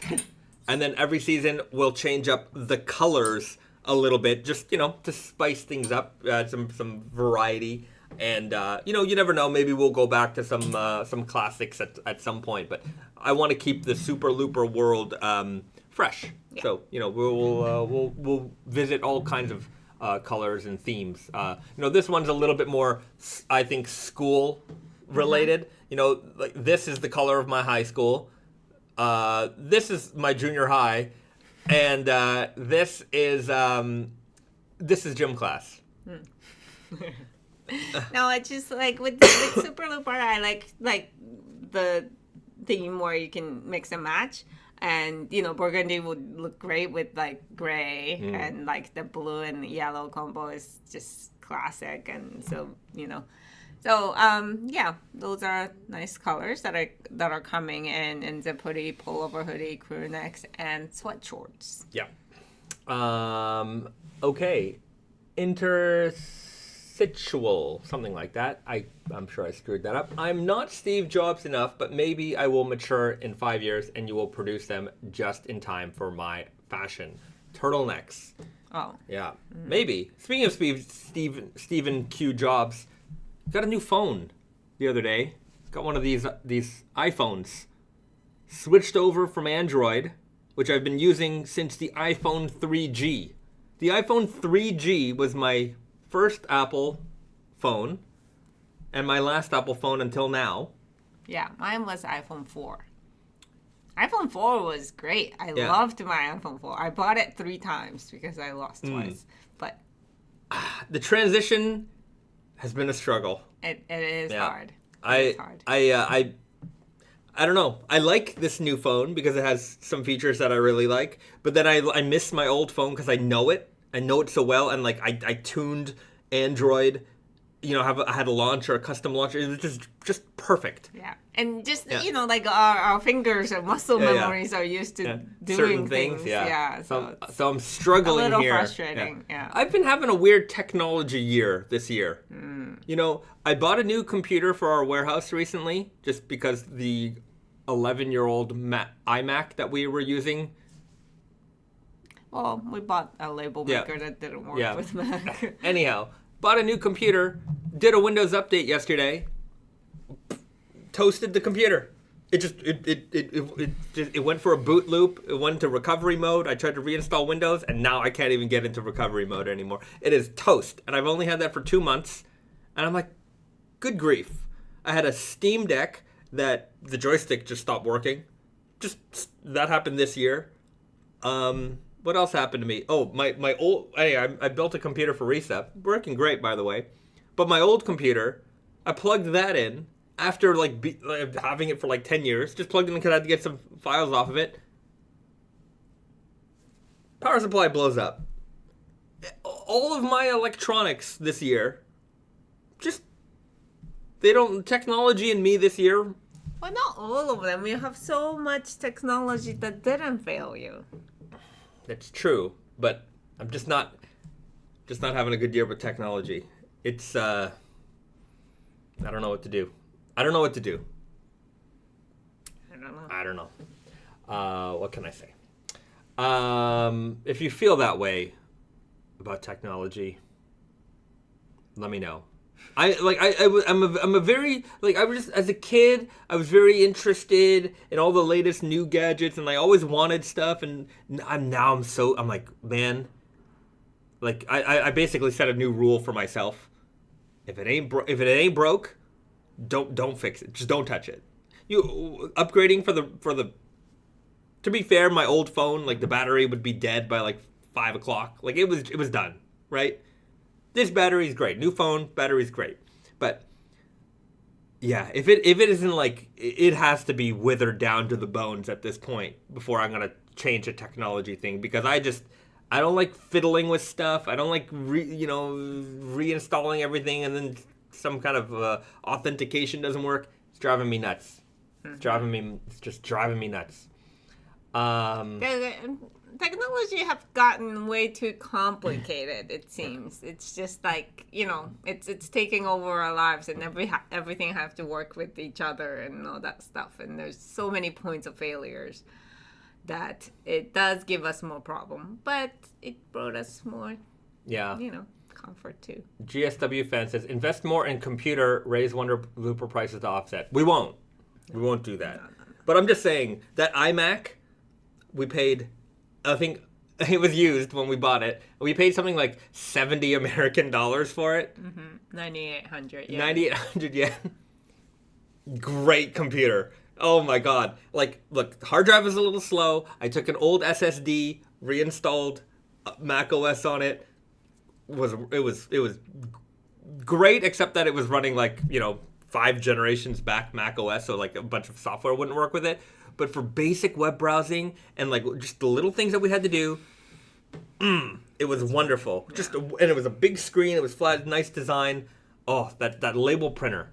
And then every season we'll change up the colors a little bit, just, to spice things up, some variety. And you never know. Maybe we'll go back to some classics at some point. But I want to keep the Super Looper world fresh. Yeah. So we'll visit all kinds of colors and themes. This one's a little bit more, I think, school related. Like this is the color of my high school. This is my junior high, and this is gym class. No, it's just like with Super Looper, I like the theme where you can mix and match. And, burgundy would look great with, like, gray. And, like, the blue and yellow combo is just classic. And so, So, those are nice colors that are coming in the hoodie, pullover hoodie, crew necks, and sweat shorts. Yeah. Okay. Interstitial, something like that. I'm sure I screwed that up. I'm not Steve Jobs enough, but maybe I will mature in 5 years and you will produce them just in time for my fashion. Turtlenecks. Oh. Yeah. Maybe. Speaking of Stephen Q. Jobs, got a new phone the other day. Got one of these iPhones. Switched over from Android, which I've been using since the iPhone 3G. The iPhone 3G was my first Apple phone and my last Apple phone until now. Yeah, mine was iPhone 4. iPhone 4 was great. I loved my iPhone 4. I bought it 3 times because I lost twice. But the transition has been a struggle. It is hard. I don't know. I like this new phone because it has some features that I really like. But then I miss my old phone because I know it. I know it so well. And like I tuned Android. I had a launcher, a custom launcher. It was just perfect. Yeah. And just, like our fingers or muscle memories are used to doing certain things. Yeah. So I'm struggling here. A little frustrating. Yeah. I've been having a weird technology year this year. I bought a new computer for our warehouse recently just because the 11-year-old iMac that we were using. Well, we bought a label maker that didn't work with Mac. Anyhow, bought a new computer, did a Windows update yesterday, toasted the computer. It went for a boot loop. It went into recovery mode. I tried to reinstall Windows, and now I can't even get into recovery mode anymore. It is toast, and I've only had that for 2 months, and I'm like, good grief. I had a Steam Deck that the joystick just stopped working. That happened this year. What else happened to me? Oh, my old... I built a computer for Risa. Working great, by the way. But my old computer, I plugged that in after having it for 10 years. Just plugged it in because I had to get some files off of it. Power supply blows up. All of my electronics this year, technology and me this year. Well, not all of them. You have so much technology that didn't fail you. That's true, but I'm just not having a good year with technology. It's I don't know what to do. I don't know. What can I say? If you feel that way about technology, let me know. I'm a very, I was just, as a kid, I was very interested in all the latest new gadgets, and I always wanted stuff, and I'm like, man, I basically set a new rule for myself. If it ain't broke, don't fix it. Just don't touch it. You upgrading for the. To be fair, my old phone, the battery would be dead by 5 o'clock. It was done, right? This battery's great. New phone, battery's great. But yeah, if it isn't it has to be withered down to the bones at this point before I'm gonna change a technology thing, because I don't like fiddling with stuff. I don't like reinstalling everything and then some kind of authentication doesn't work. It's driving me nuts. It's just driving me nuts. Technology have gotten way too complicated, it seems. It's just it's taking over our lives, and everything have to work with each other and all that stuff. And there's so many points of failures that it does give us more problem, but it brought us more, comfort too. GSW fan says, invest more in computer, raise Wonder Looper prices to offset. We won't. We won't do that. No. But I'm just saying, that iMac, we paid, I think, it was used when we bought it. We paid something like 70 American dollars for it. 9,800 yen. 9,800 yen. Great computer. Oh my God. Like, look, the hard drive was a little slow. I took an old SSD, reinstalled Mac OS on it. It was great, except that it was running like, 5 generations back Mac OS, so like a bunch of software wouldn't work with it. But for basic web browsing and like just the little things that we had to do, it was wonderful. Yeah. And it was a big screen. It was flat, nice design. Oh, that label printer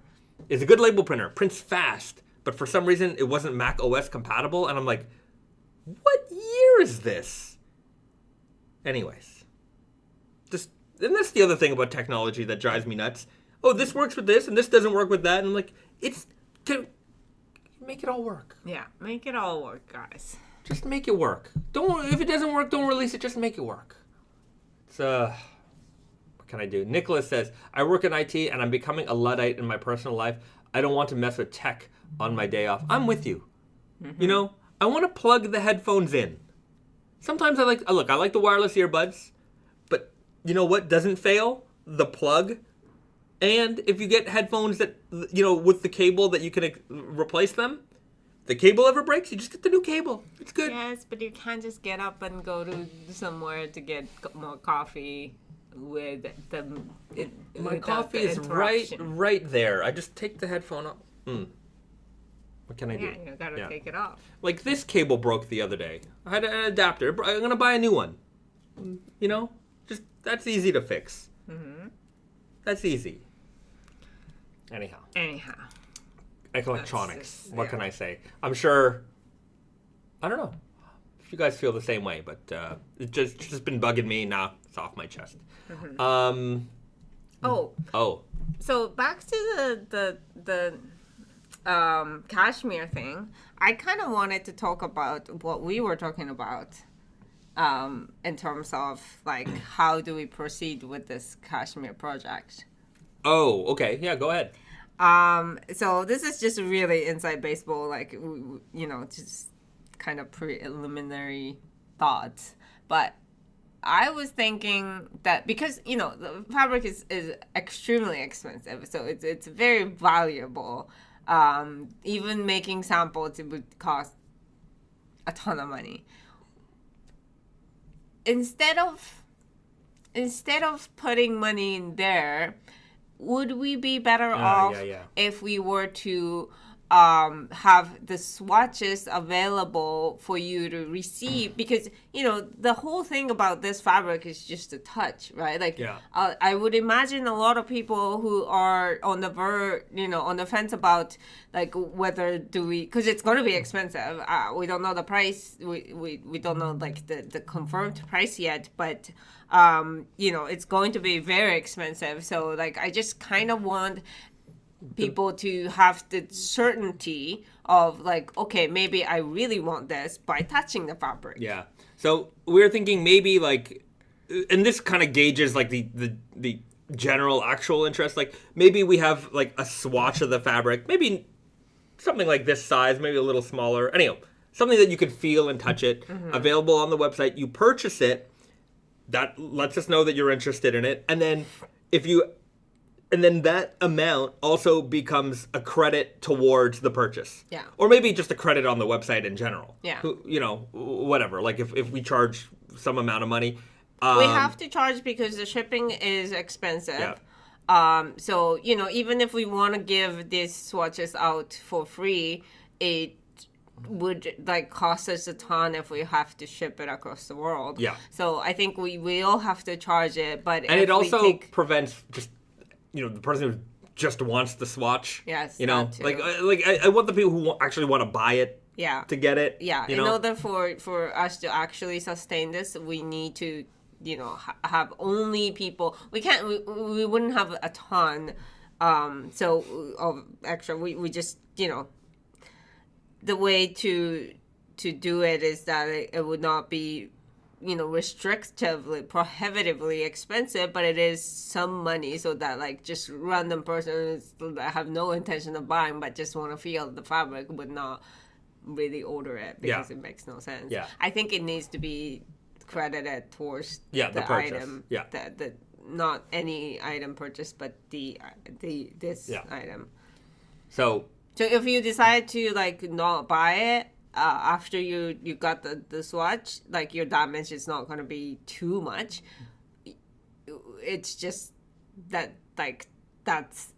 is a good label printer. Prints fast, but for some reason it wasn't Mac OS compatible. And I'm like, what year is this? Anyways, and that's the other thing about technology that drives me nuts. Oh, this works with this and this doesn't work with that. And I'm like, it's to make it all work. Yeah, make it all work, guys. Just make it work. If it doesn't work, don't release it. Just make it work. It's what can I do? Nicholas says, I work in IT and I'm becoming a Luddite in my personal life. I don't want to mess with tech on my day off. I'm with you. Mm-hmm. I want to plug the headphones in. Sometimes I like the wireless earbuds, but you know what doesn't fail? The plug. And if you get headphones that, with the cable that you can replace them, the cable ever breaks, you just get the new cable. It's good. Yes, but you can't just get up and go to somewhere to get more coffee with the... My coffee is right there. I just take the headphone off. What can I do? Yeah, you gotta take it off. Like this cable broke the other day. I had an adapter. I'm gonna buy a new one. Just that's easy to fix. Mm-hmm. That's easy. Anyhow. Electronics. What can I say? I'm sure. I don't know if you guys feel the same way, but it's just been bugging me. Now it's off my chest. Mm-hmm. So back to the Cashmere thing. I kind of wanted to talk about what we were talking about in terms of like how do we proceed with this Cashmere project. Oh, okay. Yeah, go ahead. So this is just really inside baseball, like, just kind of preliminary thoughts. But I was thinking that because, the fabric is extremely expensive, so it's very valuable. Even making samples, it would cost a ton of money. Instead of putting money in there, would we be better off if we were to have the swatches available for you to receive? Because, the whole thing about this fabric is just a touch, right? Like, I would imagine a lot of people who are on the fence about, like, whether because it's going to be expensive. We don't know the price. We don't know, like, the confirmed price yet, but... it's going to be very expensive. So, like, I just kind of want people to have the certainty of, like, okay, maybe I really want this by touching the fabric. Yeah. So we're thinking maybe, like, and this kind of gauges, like, the general actual interest. Like, maybe we have, like, a swatch of the fabric. Maybe something like this size, maybe a little smaller. Anyhow, something that you could feel and touch it. Mm-hmm. Available on the website. You purchase it. That lets us know that you're interested in it. And then that amount also becomes a credit towards the purchase. Yeah. Or maybe just a credit on the website in general. Yeah. Whatever. Like if we charge some amount of money. We have to charge because the shipping is expensive. Yeah. So, even if we want to give these swatches out for free, it would like cost us a ton if we have to ship it across the world. Yeah. So I think we will have to charge it, but it also prevents just the person who just wants the swatch. Yes. Like I want the people who actually want to buy it. Yeah. To get it. Yeah. In order for us to actually sustain this, we need to have only people. We wouldn't have a ton. So of extra. We just the way to do it is that it would not be restrictively, prohibitively expensive, but it is some money, so that like just random persons that have no intention of buying but just want to feel the fabric would not really order it because it makes no sense. Yeah. I think it needs to be credited towards the purchase. item. Yeah. The not any item purchased, but this item. So if you decide to like not buy it after you got the swatch, like your damage is not going to be too much. It's just that like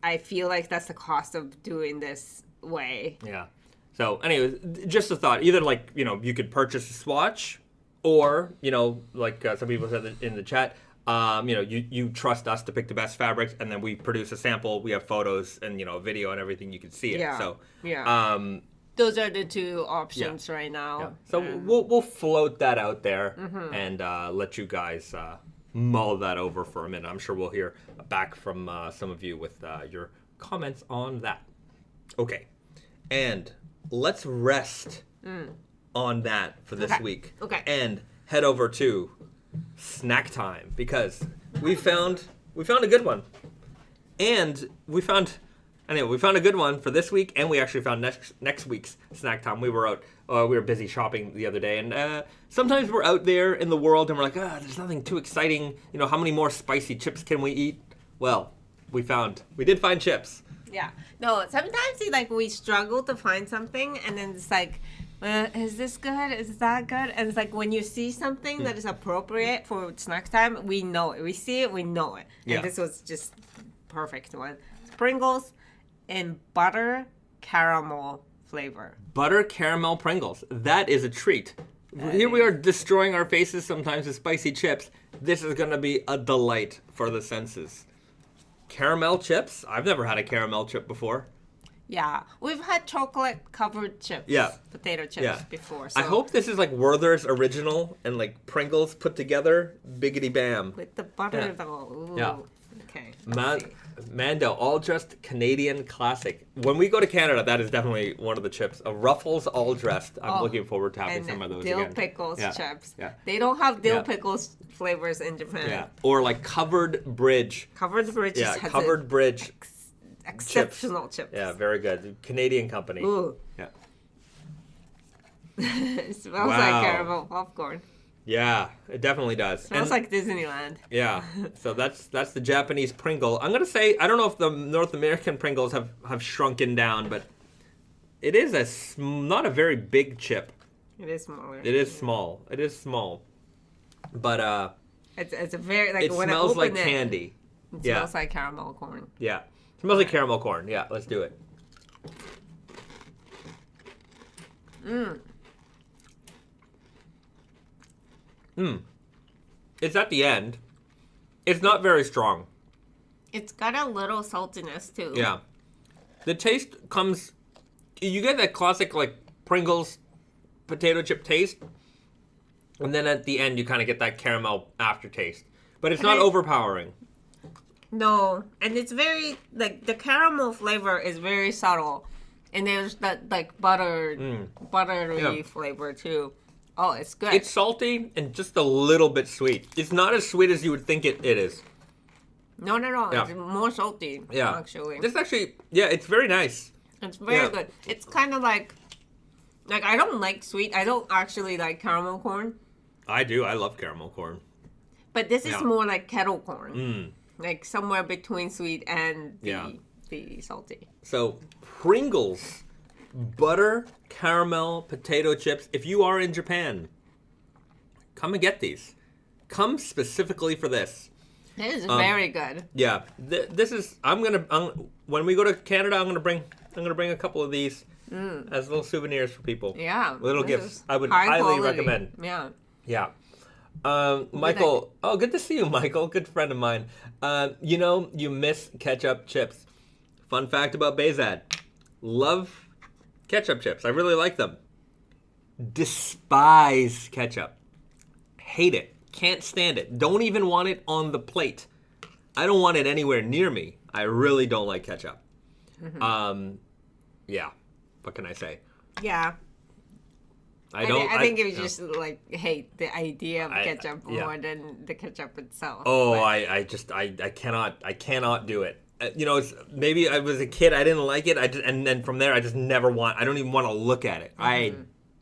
I feel like that's the cost of doing this way. Yeah. So anyways, just a thought. Either like you could purchase a swatch, or like some people said in the chat. You trust us to pick the best fabrics, and then we produce a sample. We have photos and a video and everything. You can see it. Yeah. So those are the two options right now. Yeah. So we'll float that out there and let you guys mull that over for a minute. I'm sure we'll hear back from some of you with your comments on that. Okay, and let's rest on that for this week. Okay, and head over to snack time, because we found a good one, and we found a good one for this week, and we actually found next week's snack time. We were out, we were busy shopping the other day, and sometimes we're out there in the world and we're like, there's nothing too exciting. How many more spicy chips can we eat? Well, we did find chips. Yeah. No, sometimes we struggle to find something, and then it's like, is this good? Is that good? And it's like when you see something that is appropriate for snack time, we know it. We see it, we know it. And this was just perfect one. Pringles in butter caramel flavor. Butter caramel Pringles. That is a treat. Here we are destroying our faces sometimes with spicy chips. This is going to be a delight for the senses. Caramel chips? I've never had a caramel chip before. Yeah, we've had chocolate-covered chips, potato chips before. So. I hope this is like Werther's original and like Pringles put together. Biggity bam. With the butter though. Ooh. Yeah. Okay. Mando, all dressed Canadian classic. When we go to Canada, that is definitely one of the chips. A Ruffles all dressed. I'm looking forward to having some of those dill again. Pickles chips. Yeah. They don't have dill pickles flavors in Japan. Yeah. Or like Covered Bridge. Covered Bridge. Yeah, Covered Bridge. Exceptional chips. Yeah, very good. Canadian company. Ooh. Yeah. It smells like caramel popcorn. Yeah, it definitely does. Smells like Disneyland. Yeah. So that's the Japanese Pringle. I'm gonna say I don't know if the North American Pringles have shrunken down, but it is not a very big chip. It is smaller. It is small. It is small. But it's a very like it when smells I open like it, candy. It smells like caramel corn. Yeah. It smells like caramel corn. Yeah, let's do it. It's at the end. It's not very strong. It's got a little saltiness too. Yeah. The taste comes... You get that classic like Pringles potato chip taste. And then at the end you kind of get that caramel aftertaste. But it's not overpowering. No. And it's very... Like the caramel flavor is very subtle. And there's that like buttery flavor too. Oh, it's good. It's salty and just a little bit sweet. It's not as sweet as you would think it is. No. Yeah. It's more salty, actually. This actually, it's very nice. It's very good. It's kind of like I don't like sweet. I don't actually like caramel corn. I do. I love caramel corn. But this is more like kettle corn. Like somewhere between sweet and the salty. So, Pringles. Butter caramel potato chips. If you are in Japan, come and get these. Come specifically for this. It is very good. Yeah, this is. When we go to Canada, I'm gonna bring a couple of these as little souvenirs for people. Yeah, little gifts. I would highly recommend. Yeah. Michael. Oh, good to see you, Michael. Good friend of mine. You miss ketchup chips. Fun fact about Bahzad. Love ketchup chips. I really like them. Despise ketchup. Hate it. Can't stand it. Don't even want it on the plate. I don't want it anywhere near me. I really don't like ketchup. Yeah. What can I say? Yeah. I don't. I think it was just like hate the idea of ketchup more than the ketchup itself. Oh, but I cannot do it. You know, maybe I was a kid, I didn't like it. And then from there, I just never want. I don't even want to look at it. I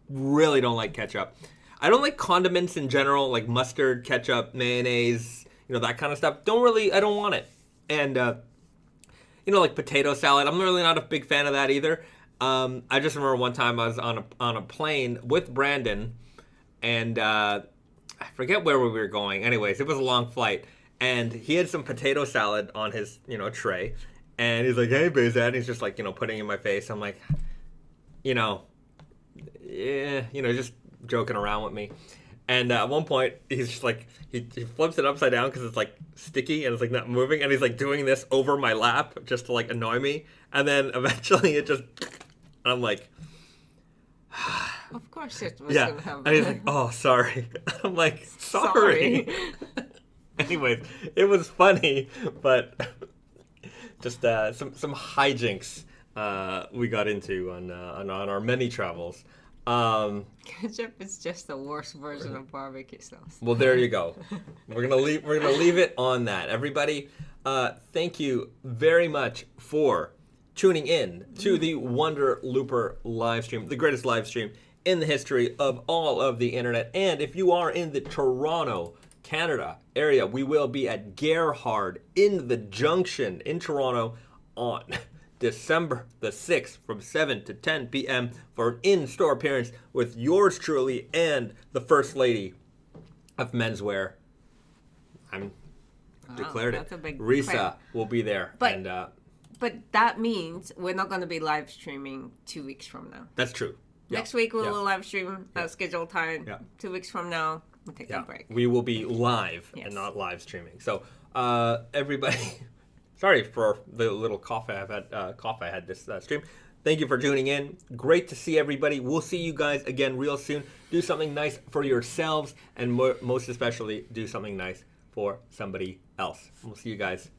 really don't like ketchup. I don't like condiments in general, like mustard, ketchup, mayonnaise, you know, that kind of stuff. I don't want it. And you know, like potato salad, I'm really not a big fan of that either. I just remember one time I was on a plane with Brandon, and I forget where we were going. Anyways, it was a long flight, and he had some potato salad on his, you know, tray, and he's like, "Hey, Bahzad," and he's just like, you know, putting it in my face. I'm like, you know, yeah, you know, just joking around with me. And at one point, he's just like, he flips it upside down because it's like sticky and it's like not moving, and he's like doing this over my lap just to like annoy me, and then eventually it just. And I'm like, of course it was gonna happen. And he's like, oh, sorry. I'm like, sorry. Anyways, it was funny, but just some hijinks we got into on our many travels. Ketchup is just the worst version of barbecue sauce. Well, there you go. We're gonna leave it on that. Everybody, thank you very much for tuning in to the Wonder Looper live stream, the greatest live stream in the history of all of the internet. And if you are in the Toronto, Canada area, we will be at Gerhard in the Junction in Toronto on December the 6th from 7 to 10 p.m. for an in-store appearance with yours truly and the First Lady of Menswear. Declared it. Risa will be there. But that means we're not going to be live streaming 2 weeks from now. That's true. Next week we'll live stream at scheduled time. 2 weeks from now, we'll take a break. We will be live and not live streaming. So everybody, sorry for the little cough I had this stream. Thank you for tuning in. Great to see everybody. We'll see you guys again real soon. Do something nice for yourselves, and most especially do something nice for somebody else. We'll see you guys